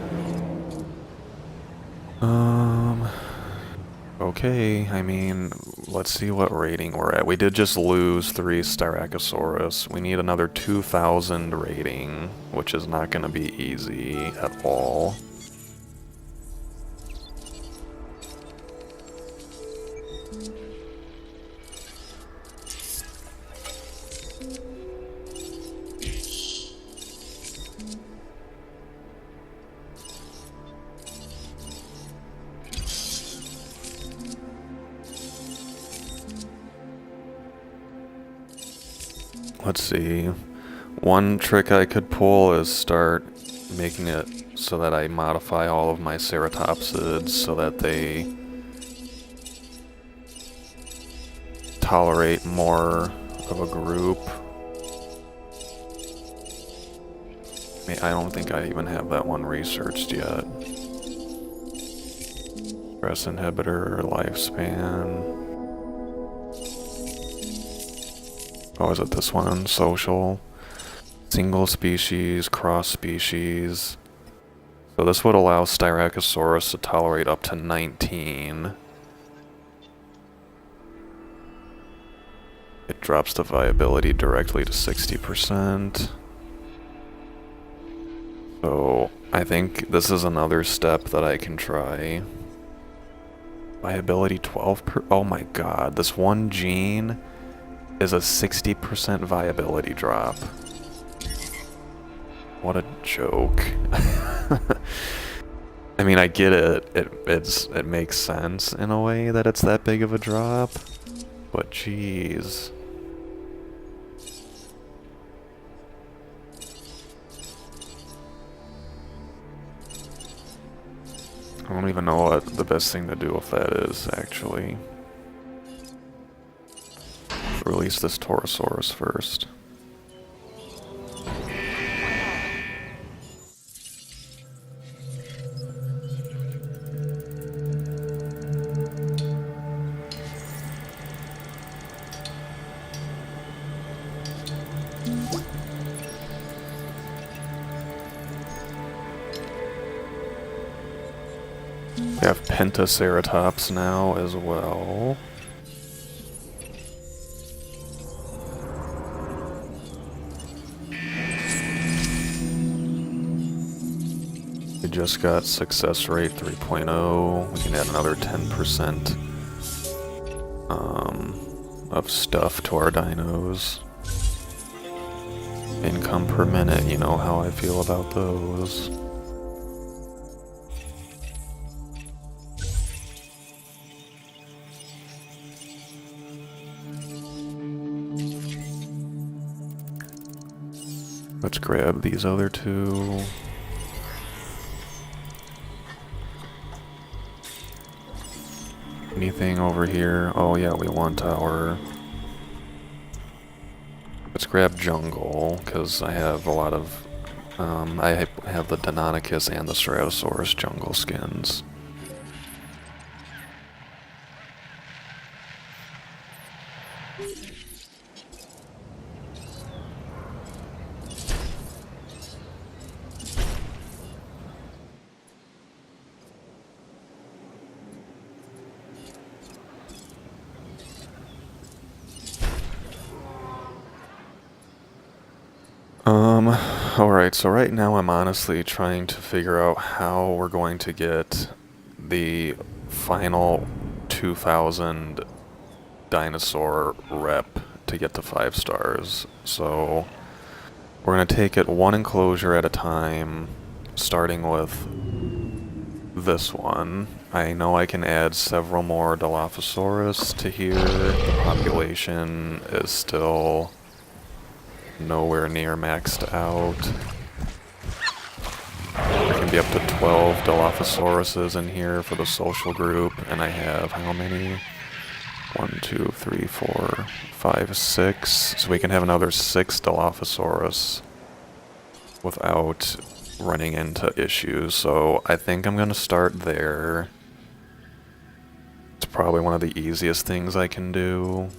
Okay, I mean, let's see what rating we're at. We did just lose 3 Styracosaurus. We need another 2,000 rating, which is not going to be easy at all. Let's see. One trick I could pull is start making it so that I modify all of my ceratopsids so that they tolerate more of a group. I don't think I even have that one researched yet. Stress inhibitor, lifespan. Oh, is it this one? Social. Single species, cross species. So this would allow Styracosaurus to tolerate up to 19. It drops the viability directly to 60%. So I think this is another step that I can try. Viability 12 oh my god, this one gene is a 60% viability drop. What a joke. I mean, I get it. It makes sense in a way that it's that big of a drop, but jeez. I don't even know what the best thing to do with that is, actually. Release this Torosaurus first. We have Pentaceratops now as well. We just got success rate 3.0. We can add another 10% of stuff to our dinos. Income per minute, you know how I feel about those. Let's grab these other two. Anything over here? Oh yeah, we want our... Let's grab jungle, because I have a lot of... I have the Deinonychus and the Ceratosaurus jungle skins. Alright, so right now I'm honestly trying to figure out how we're going to get the final 2000 dinosaur rep to get to 5 stars. So we're going to take it one enclosure at a time, starting with this one. I know I can add several more Dilophosaurus to here. The population is still nowhere near maxed out. There can be up to 12 Dilophosauruses in here for the social group, and I have how many? 1, 2, 3, 4, 5, 6. So we can have another 6 Dilophosaurus without running into issues. So I think I'm gonna start there. It's probably one of the easiest things I can do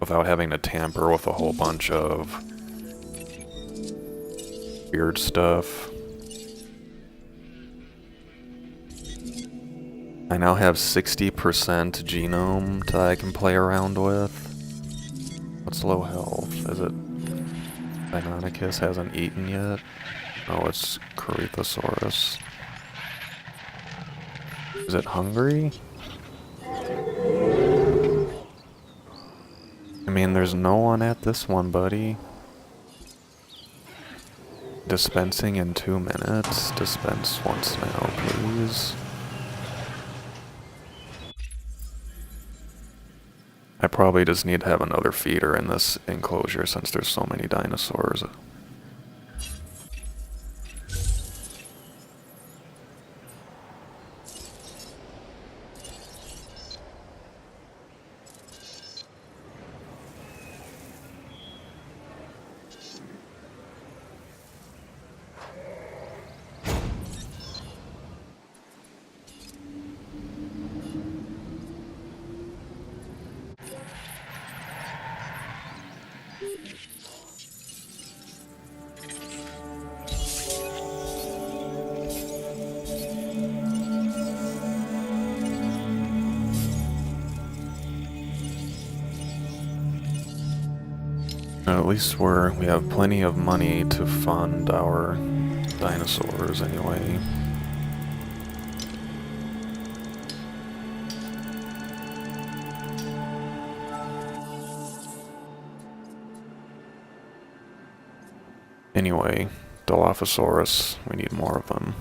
without having to tamper with a whole bunch of weird stuff. I now have 60% genome that I can play around with. What's low health? Is it Deinonychus hasn't eaten yet? Oh, it's Corythosaurus. Is it hungry? I mean, there's no one at this one, buddy. Dispensing in 2 minutes. Dispense once now, please. I probably just need to have another feeder in this enclosure since there's so many dinosaurs. At least we have plenty of money to fund our dinosaurs anyway. Anyway, Dilophosaurus, we need more of them.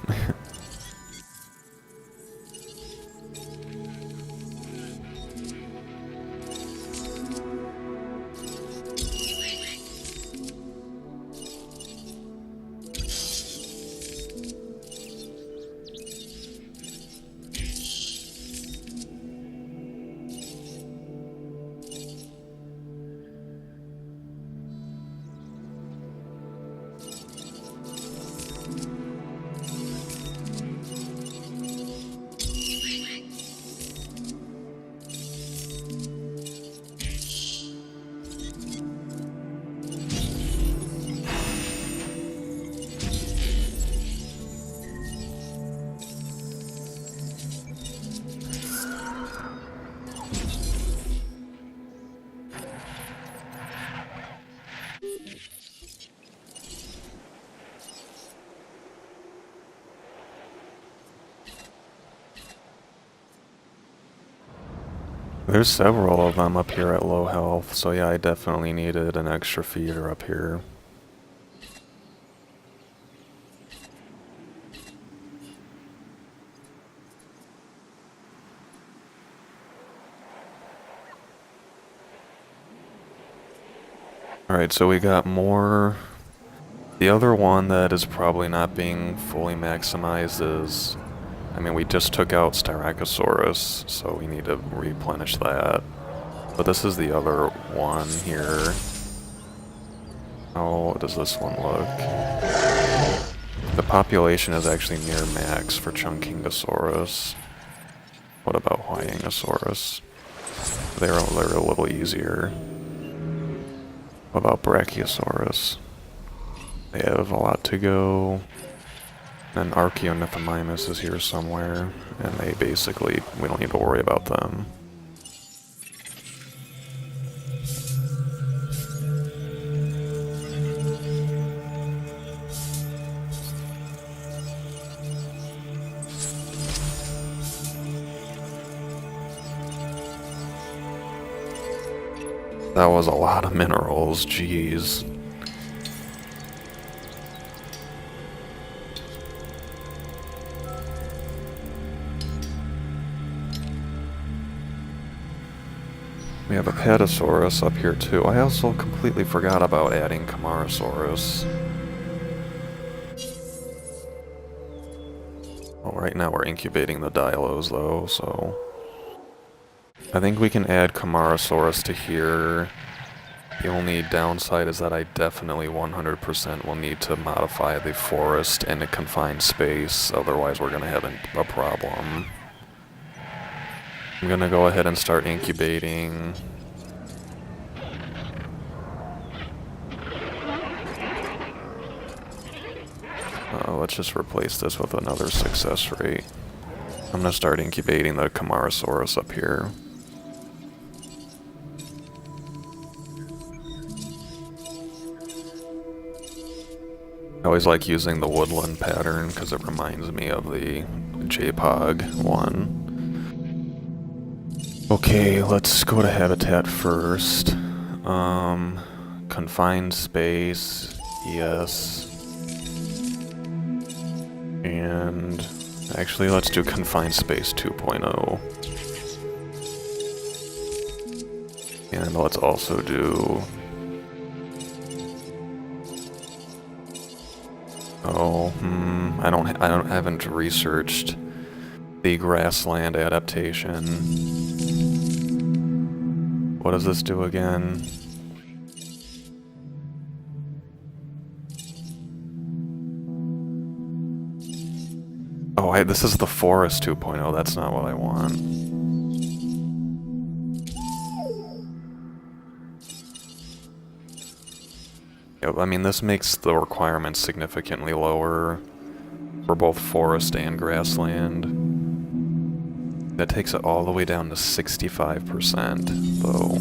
There's several of them up here at low health, so yeah, I definitely needed an extra feeder up here. Alright, so we got more. The other one that is probably not being fully maximized is, I mean, we just took out Stegosaurus, so we need to replenish that. But this is the other one here. How does this one look? The population is actually near max for Chunkingosaurus. What about Huayingosaurus? They're a little easier. What about Brachiosaurus? They have a lot to go. And Archaeonithomimus is here somewhere, and they basically, we don't need to worry about them. That was a lot of minerals, jeez. We have a Petasaurus up here too. I also completely forgot about adding Camarasaurus. Well, right now we're incubating the Dilos though, so... I think we can add Camarasaurus to here. The only downside is that I definitely 100% will need to modify the forest in a confined space, otherwise we're going to have a problem. I'm gonna go ahead and start incubating. Let's just replace this with another success rate. I'm gonna start incubating the Camarasaurus up here. I always like using the woodland pattern because it reminds me of the JPOG one. Okay, let's go to habitat first. Confined space, yes. And actually, let's do confined space 2.0. And let's also do... I haven't researched the grassland adaptation. What does this do again? Oh, this is the forest 2.0. That's not what I want. Yep, I mean, this makes the requirements significantly lower for both forest and grassland. That takes it all the way down to 65%, though.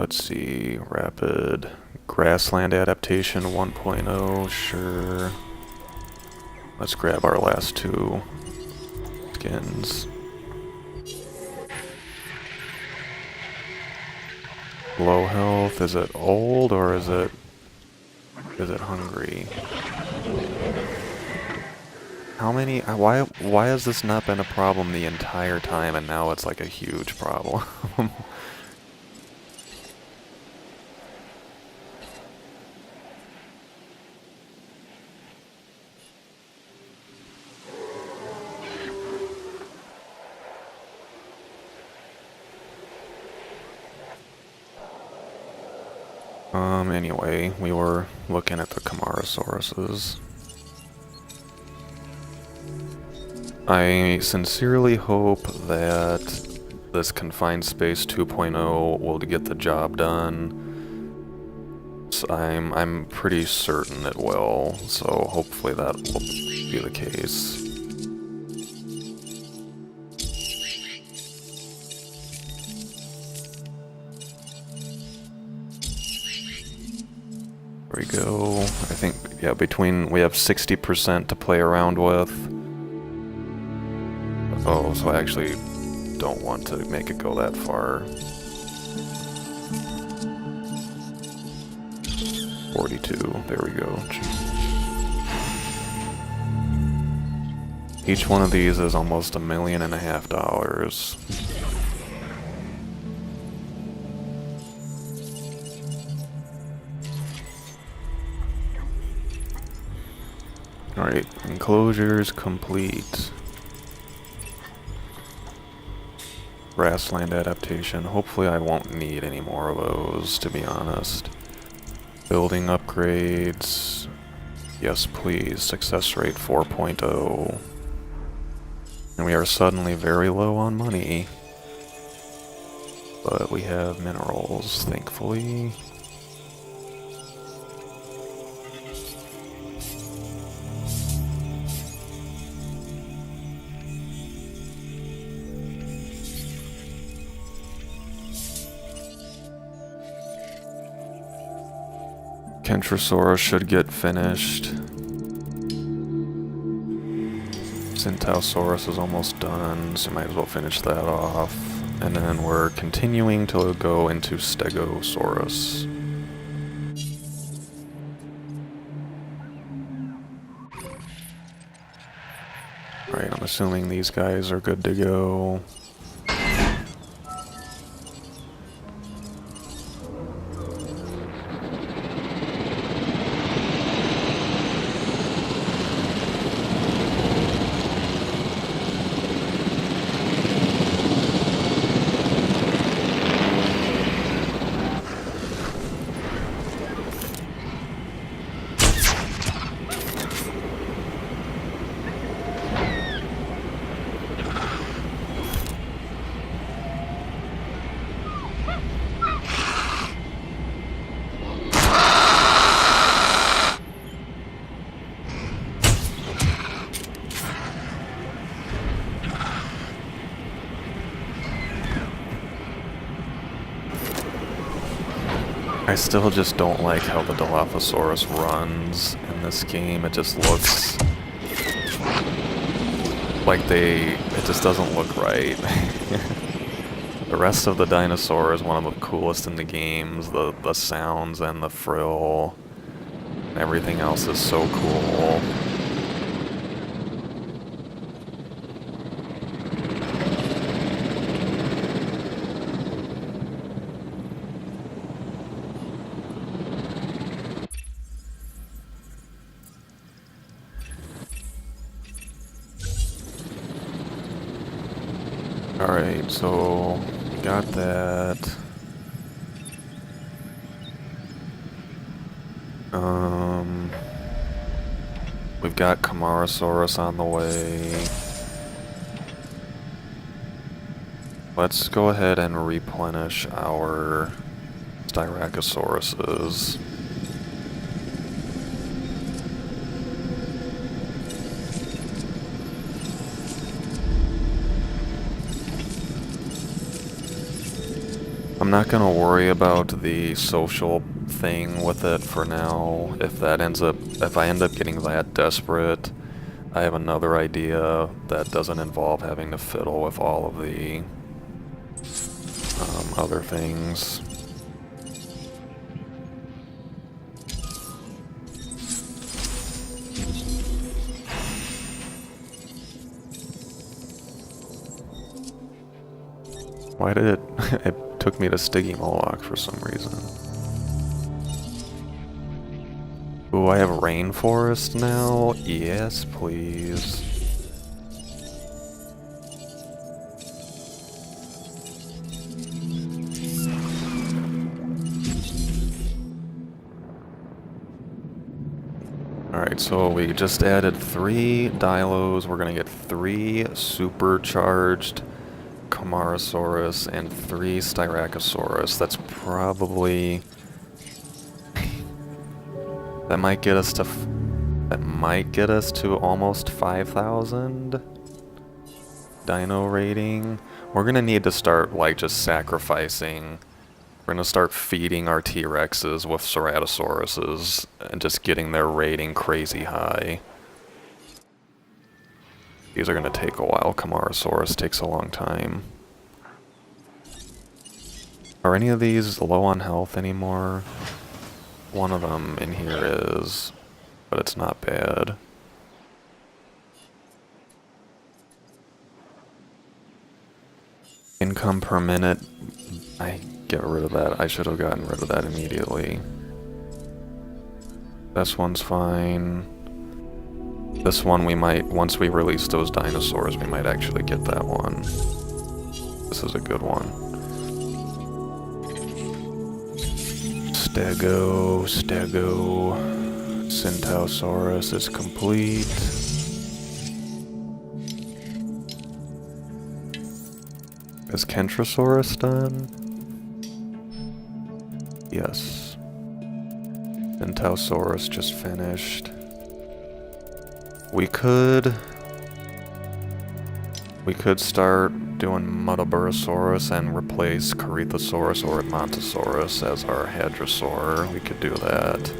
Let's see, rapid grassland adaptation 1.0, sure. Let's grab our last two skins. Low health, is it old or is it hungry? How many, why has this not been a problem the entire time and now it's like a huge problem? Anyway, we were looking at the Camarosauruses. I sincerely hope that this Confined Space 2.0 will get the job done. So I'm pretty certain it will, so hopefully that will be the case. There we go. I think, yeah, we have 60% to play around with. Oh, so I actually don't want to make it go that far. 42, there we go. Each one of these is almost $1.5 million. Alright, enclosures complete. Grassland adaptation. Hopefully I won't need any more of those, to be honest. Building upgrades. Yes, please. Success rate 4.0. And we are suddenly very low on money. But we have minerals, thankfully. Kentrosaurus should get finished. Centausaurus is almost done, so might as well finish that off. And then we're continuing to go into Stegosaurus. Alright, I'm assuming these guys are good to go. I still just don't like how the Dilophosaurus runs in this game. It just looks like it just doesn't look right. The rest of the dinosaur is one of the coolest in the games. The sounds and the frill, everything else is so cool. Alright, so we got that. We've got Camarosauruss on the way. Let's go ahead and replenish our Styracosauruses. I'm not gonna worry about the social thing with it for now. If I end up getting that desperate, I have another idea that doesn't involve having to fiddle with all of the other things. Why did it took me to Stygimoloch for some reason. Ooh, I have rainforest now? Yes, please. Alright, so we just added 3 Dilos. We're gonna get 3 supercharged Camarasaurus and 3 Styracosaurus. That's probably... that might get us to almost 5,000 dino rating. We're gonna need to start like just sacrificing. We're gonna start feeding our T-Rexes with Ceratosauruses and just getting their rating crazy high. These are gonna take a while. Camarasaurus takes a long time. Are any of these low on health anymore? One of them in here is, but it's not bad. Income per minute, I get rid of that. I should have gotten rid of that immediately. This one's fine. This one we might, once we release those dinosaurs, we might actually get that one. This is a good one. Stego, Stegosaurus is complete. Is Kentrosaurus done? Yes. Stegosaurus just finished. We could start doing Muttaburrasaurus and replace Corythosaurus or Edmontosaurus as our Hadrosaur. We could do that.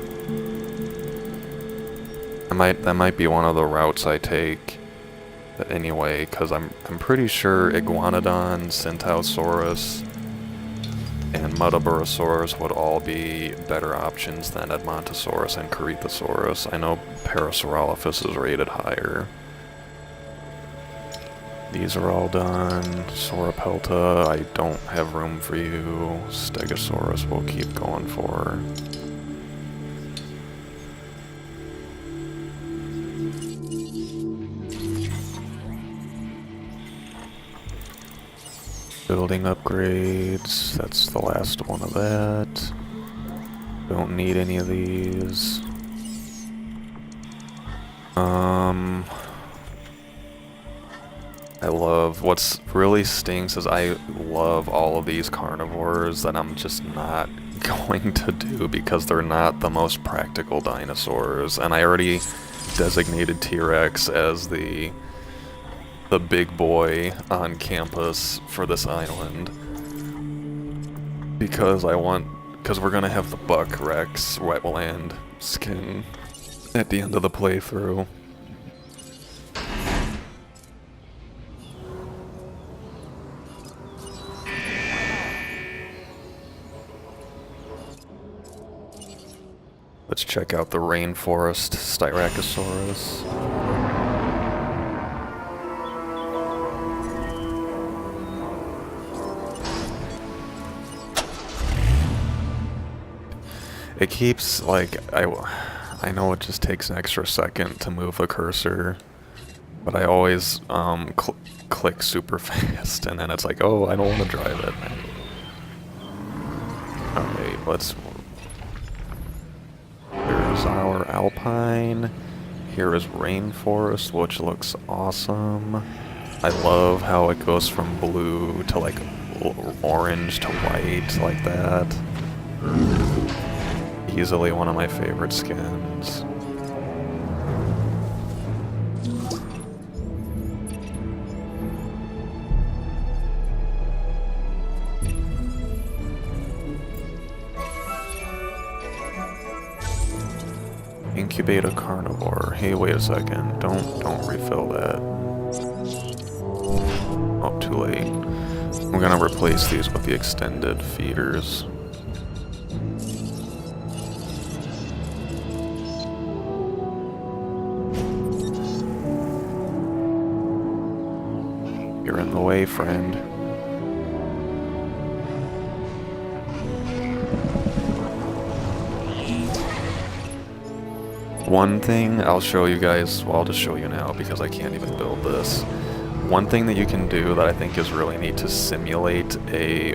That might be one of the routes I take. But anyway, because I'm pretty sure Iguanodon, Centausaurus, and Muttaburrasaurus would all be better options than Edmontosaurus and Corythosaurus. I know Parasaurolophus is rated higher. These are all done. Sauropelta, I don't have room for you. Stegosaurus we'll keep going for. Building upgrades, that's the last one of that. Don't need any of these. I love, what's really stinks is I love all of these carnivores that I'm just not going to do because they're not the most practical dinosaurs. And I already designated T-Rex as the big boy on campus for this island. Because we're gonna have the Buck Rex wetland skin at the end of the playthrough. Let's check out the rainforest Styracosaurus. It keeps, like, I know it just takes an extra second to move the cursor, but I always click super fast, and then it's like, oh, I don't want to drive it. Alright, here's our Alpine. Here is Rainforest, which looks awesome. I love how it goes from blue to, like, orange to white, like that. Easily one of my favorite skins. Incubate a carnivore. Hey, wait a second. Don't refill that. Oh, too late. I'm gonna replace these with the extended feeders. You're in the way, friend. One thing I'll show you guys, well, I'll just show you now because I can't even build this. One thing that you can do that I think is really neat to simulate a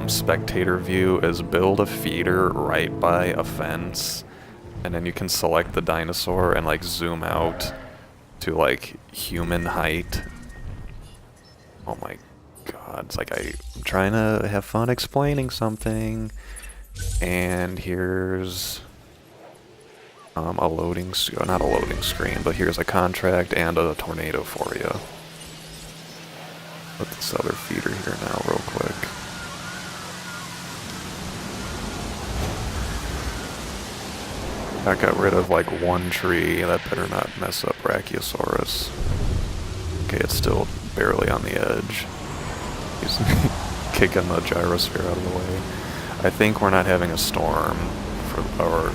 spectator view is build a feeder right by a fence, and then you can select the dinosaur and like zoom out to like human height. Oh my god, it's like I'm trying to have fun explaining something, and here's a loading, not a loading screen, but here's a contract and a tornado for you. Put this other feeder here now real quick. That got rid of like one tree, that better not mess up Brachiosaurus. Okay, it's still barely on the edge. He's kicking the gyrosphere out of the way. I think we're not having a storm.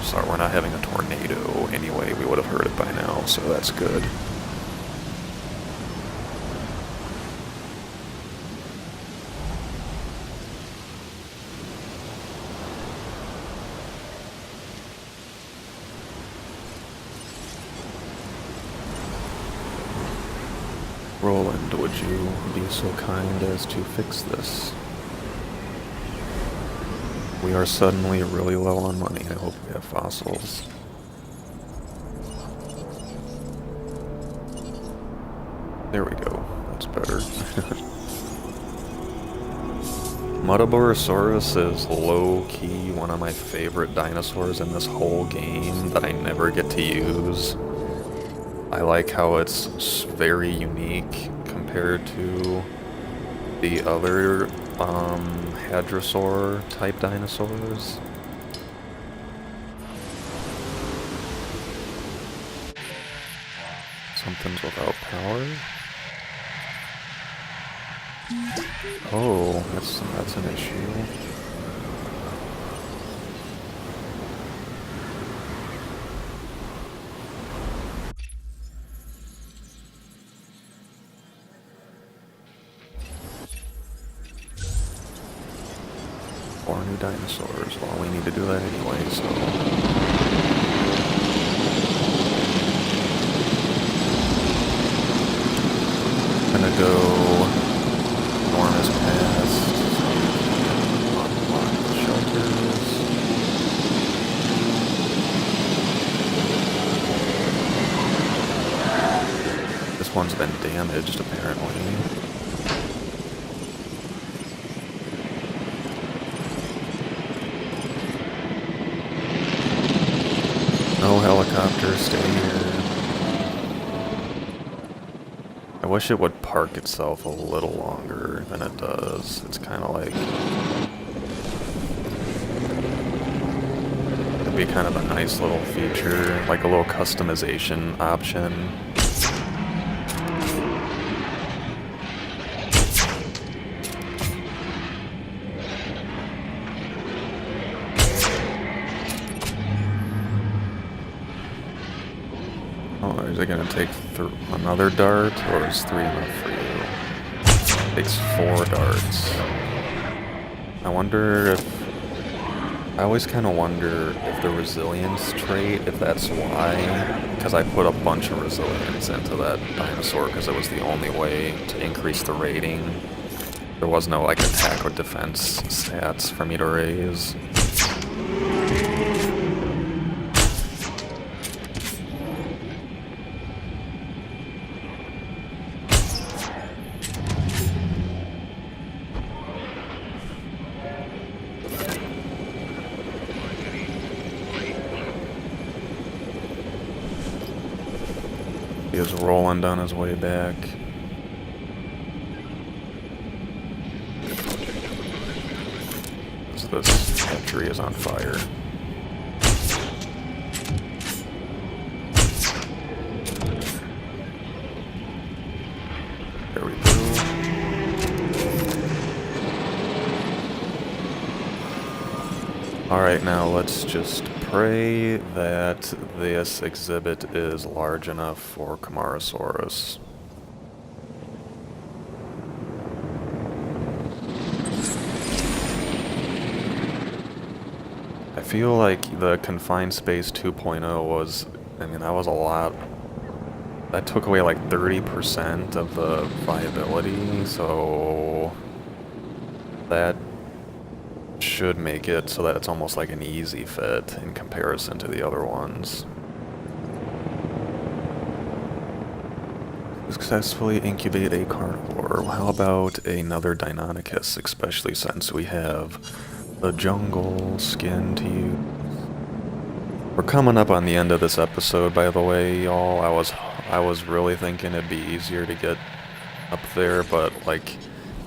Sorry, we're not having a tornado anyway. We would have heard it by now, so that's good. Roland, would you be so kind as to fix this? We are suddenly really low on money. I hope we have fossils. There we go. That's better. Muttaburrasaurus is low-key one of my favorite dinosaurs in this whole game that I never get to use. I like how it's very unique compared to the other hadrosaur type dinosaurs. Something's without power. Oh, that's an issue. Four new dinosaurs. Well, we need to do that anyway, so... I'm gonna go enormous past, unlock the shelters. This one's been damaged, apparently. No helicopter, stay here. I wish it would park itself a little longer than it does. It's kind of like... it'd be kind of a nice little feature, like a little customization option. Is it going to take another dart, or is 3 enough for you? It takes 4 darts. I wonder if... I always kind of wonder if the resilience trait, if that's why. Because I put a bunch of resilience into that dinosaur because it was the only way to increase the rating. There was no like attack or defense stats for me to raise. He is Roland on his way back. This hatchery is on fire. Alright, now let's just pray that this exhibit is large enough for Camarasaurus. I feel like the Confined Space 2.0 was, I mean, that was a lot. That took away like 30% of the viability, so that should make it so that it's almost like an easy fit in comparison to the other ones. Successfully incubate a carnivore. How about another Deinonychus, especially since we have the jungle skin to use? We're coming up on the end of this episode, by the way, y'all. I was really thinking it'd be easier to get up there, but like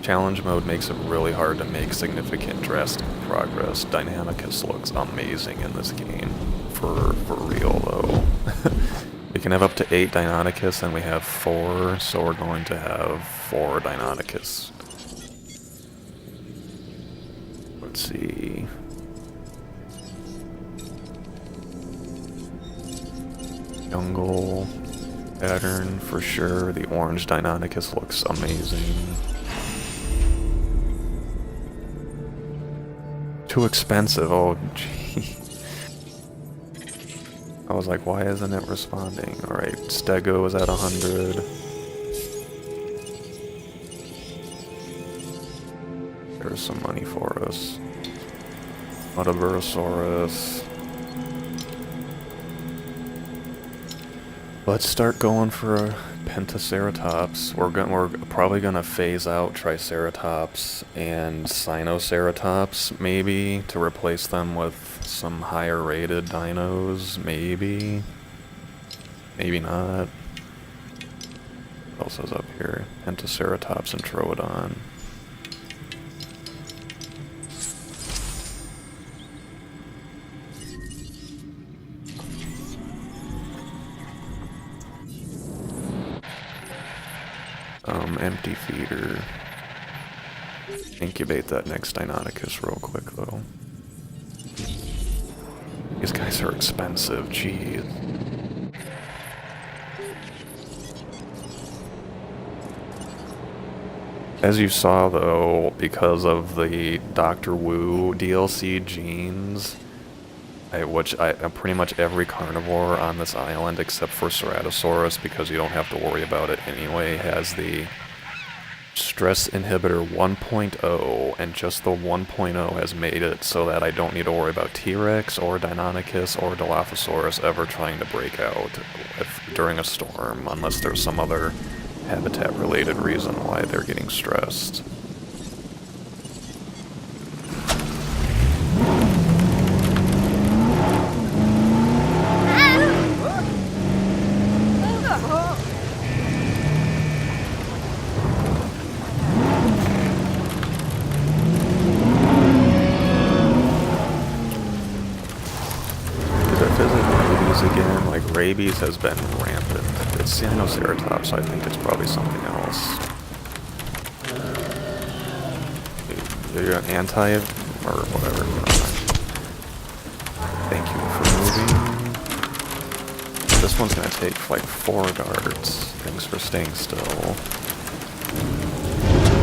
challenge mode makes it really hard to make significant drastic progress. Deinonychus looks amazing in this game. For real though. We can have up to 8 Deinonychus and we have 4, so we're going to have 4 Deinonychus. Let's see. Jungle pattern for sure. The orange Deinonychus looks amazing. Too expensive, oh gee. I was like, why isn't it responding? Alright, Stego is at 100. There's some money for us. Metaburosaurus. Let's start going for a Pentaceratops. We're probably gonna phase out Triceratops and Sinoceratops, maybe, to replace them with some higher rated dinos, maybe. Maybe not. What else is up here? Pentaceratops and Troodon. Empty feeder. Incubate that next Deinonychus real quick, though. These guys are expensive, jeez. As you saw, though, because of the Dr. Wu DLC genes, which pretty much every carnivore on this island except for Ceratosaurus, because you don't have to worry about it anyway, has the Stress Inhibitor 1.0, and just the 1.0 has made it so that I don't need to worry about T-Rex or Deinonychus or Dilophosaurus ever trying to break out during a storm, unless there's some other habitat-related reason why they're getting stressed. Again, like rabies has been rampant. It's Sinoceratops, so I think it's probably something else. You're an anti or whatever. Thank you for moving. This one's gonna take like 4 darts. Thanks for staying still.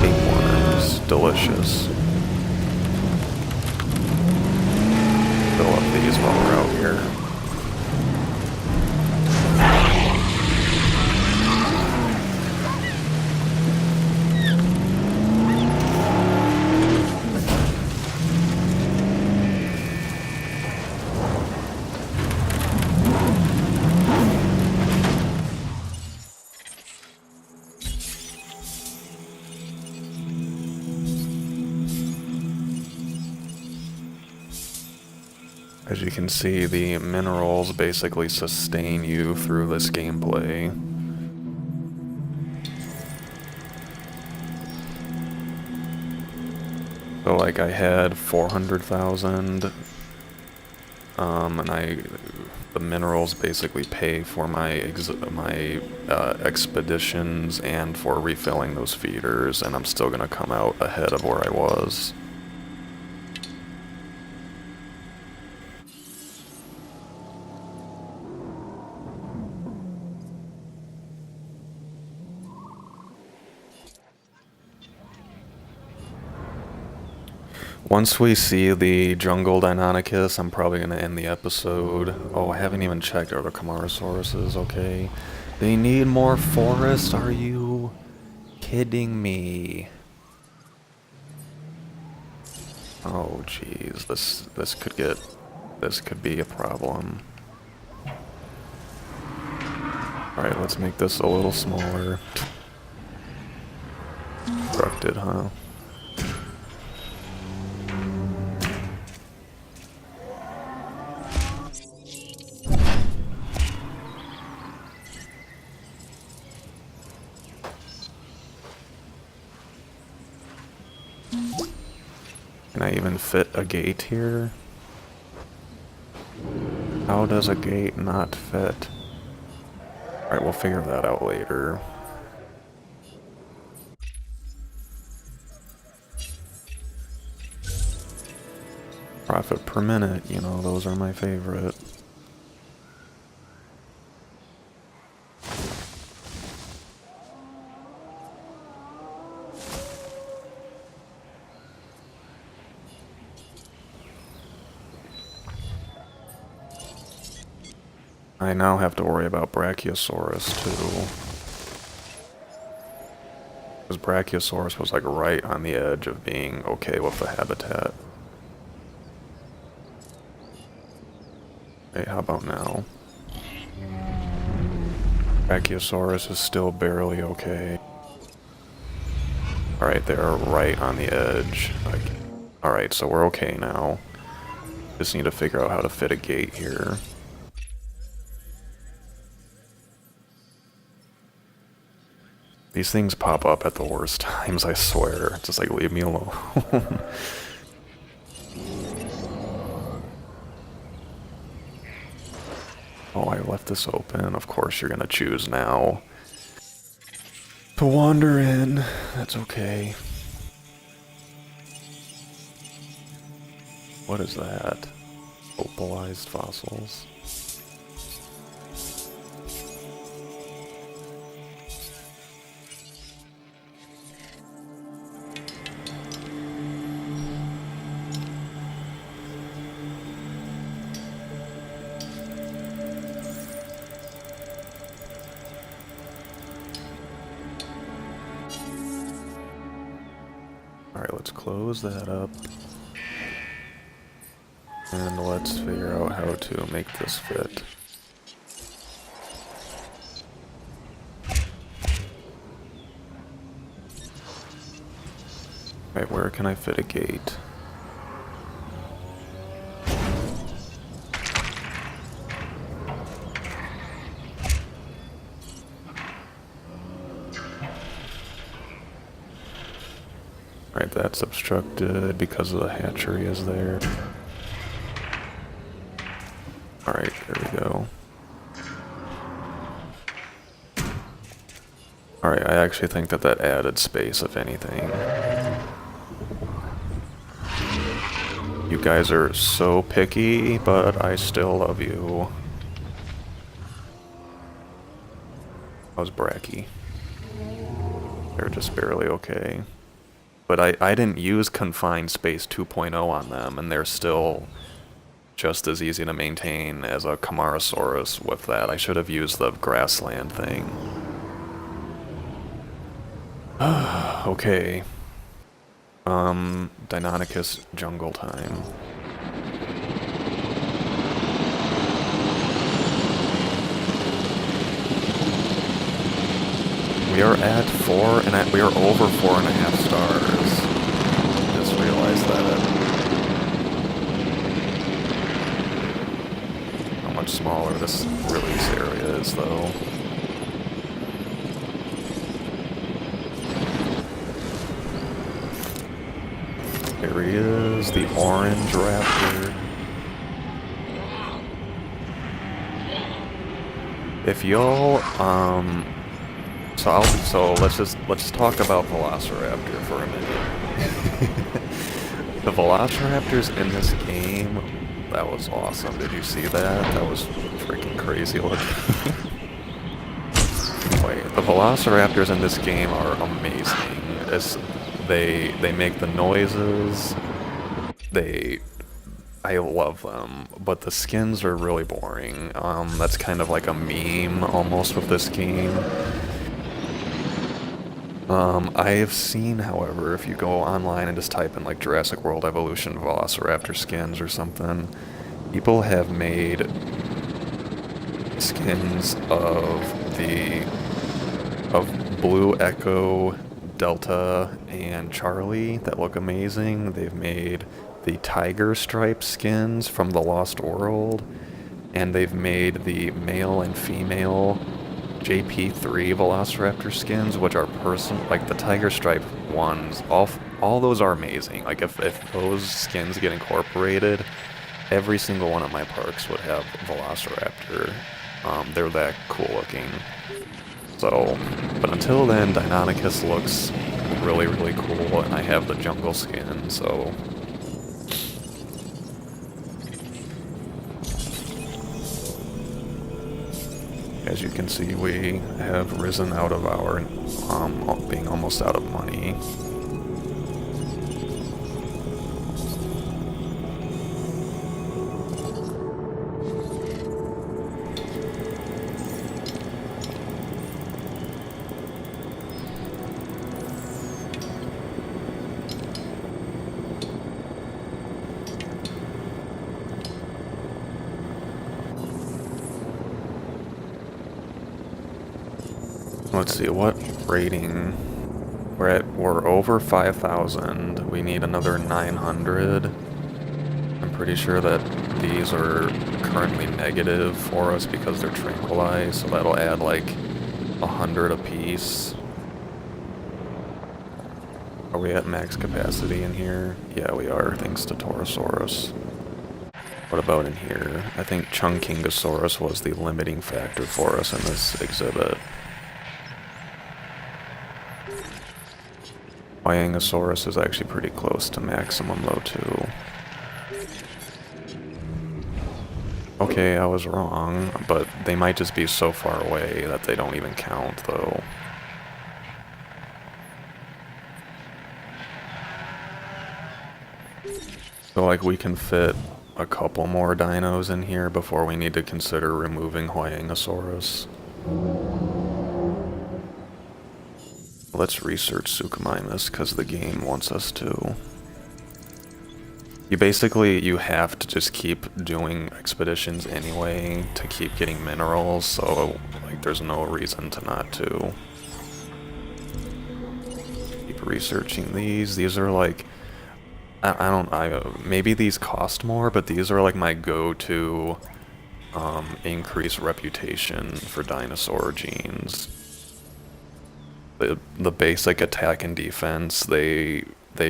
8 worms, delicious. Fill up these while we're out here. As you can see, the minerals basically sustain you through this gameplay. So like I had 400,000, and the minerals basically pay for my expeditions and for refilling those feeders, and I'm still gonna come out ahead of where I was. Once we see the jungle Deinonychus, I'm probably going to end the episode. Oh, I haven't even checked other Camarosauruses, okay. They need more forest, are you kidding me? Oh jeez, this could be a problem. Alright, let's make this a little smaller. Constructed, huh? Can I even fit a gate here? How does a gate not fit? Alright, we'll figure that out later. Profit per minute, you know, those are my favorite. I now have to worry about Brachiosaurus too. Because Brachiosaurus was like right on the edge of being okay with the habitat. Hey, how about now? Brachiosaurus is still barely okay. Alright, they're right on the edge. Like, alright, so we're okay now. Just need to figure out how to fit a gate here. These things pop up at the worst times, I swear. Just like, leave me alone. Oh, I left this open. Of course you're gonna choose now to wander in. That's okay. What is that? Opalized fossils. Alright, let's close that up. And let's figure out how to make this fit. Alright, where can I fit a gate? Alright, that's obstructed because of the hatchery is there. Alright, there we go. Alright, I actually think that that added space, if anything. You guys are so picky, but I still love you. How's Bracky? They're just barely okay. But I didn't use Confined Space 2.0 on them, and they're still just as easy to maintain as a Camarasaurus with that. I should have used the grassland thing. Okay. Deinonychus jungle time. We are at we are over 4.5 stars. Just realized that. How much smaller this release area is, though. There he is, the orange raptor. If y'all, so let's talk about Velociraptor for a minute. The Velociraptors in this game, that was awesome. Did you see that? That was freaking crazy looking. Wait, the Velociraptors in this game are amazing. They make the noises. they I love them, but the skins are really boring. That's kind of like a meme almost with this game. I have seen, however, if you go online and just type in like Jurassic World Evolution Velociraptor skins or something, people have made skins of Blue Echo, Delta, and Charlie that look amazing. They've made the tiger stripe skins from the Lost World, and they've made the male and female JP3 Velociraptor skins, which are like the tiger stripe ones. All those are amazing. Like if those skins get incorporated, every single one of my parks would have Velociraptor. They're that cool looking. So, but until then, Deinonychus looks really, really cool, and I have the jungle skin, so. As you can see, we have risen out of our being almost out of money. Let's see, what rating? We're over 5,000. We need another 900. I'm pretty sure that these are currently negative for us because they're tranquilized, so that'll add like 100 apiece. Are we at max capacity in here? Yeah, we are, thanks to Torosaurus. What about in here? I think Chungkingosaurus was the limiting factor for us in this exhibit. Wyangosaurus is actually pretty close to maximum though too. Okay, I was wrong, but they might just be so far away that they don't even count though. So like we can fit a couple more dinos in here before we need to consider removing Wyangosaurus. Let's research Suchomimus because the game wants us to. You have to just keep doing expeditions anyway to keep getting minerals, so like there's no reason to not to. Keep researching these. These are like, maybe these cost more, but these are like my go-to increase reputation for dinosaur genes. The basic attack and defense, they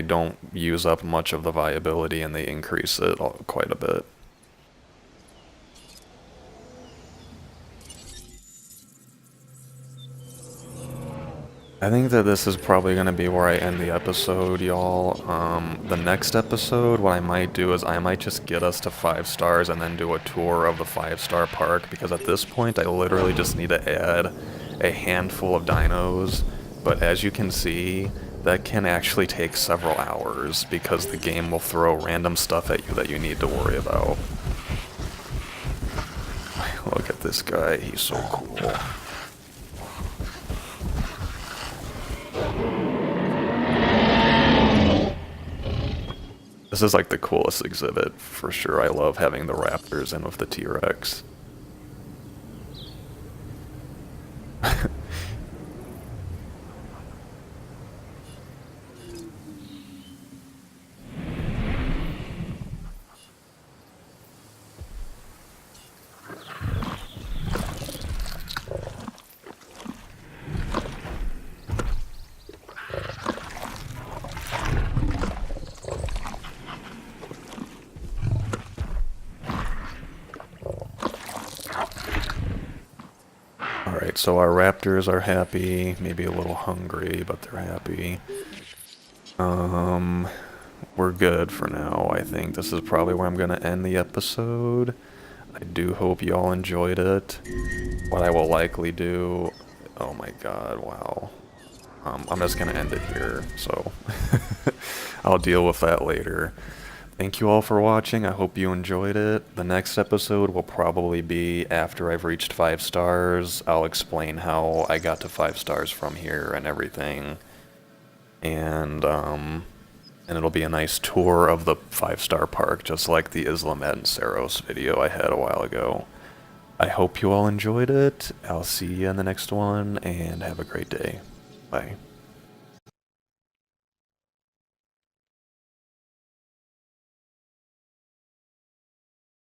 don't use up much of the viability and they increase it quite a bit. I think that this is probably going to be where I end the episode, y'all. The next episode, what I might do is I might just get us to 5 stars and then do a tour of the 5-star park, because at this point I literally just need to add a handful of dinos. But as you can see, that can actually take several hours because the game will throw random stuff at you that you need to worry about. Look at this guy, he's so cool. This is like the coolest exhibit for sure. I love having the raptors in with the T-Rex. Alright, so our raptors are happy, maybe a little hungry, but they're happy. We're good for now, I think. This is probably where I'm going to end the episode. I do hope y'all enjoyed it. What I will likely do... Oh my god, wow. I'm just going to end it here, so... I'll deal with that later. Thank you all for watching. I hope you enjoyed it. The next episode will probably be after I've reached 5 stars. I'll explain how I got to 5 stars from here and everything. And it'll be a nice tour of the 5-star park, just like the Isla Pena video I had a while ago. I hope you all enjoyed it. I'll see you in the next one, and have a great day. Bye.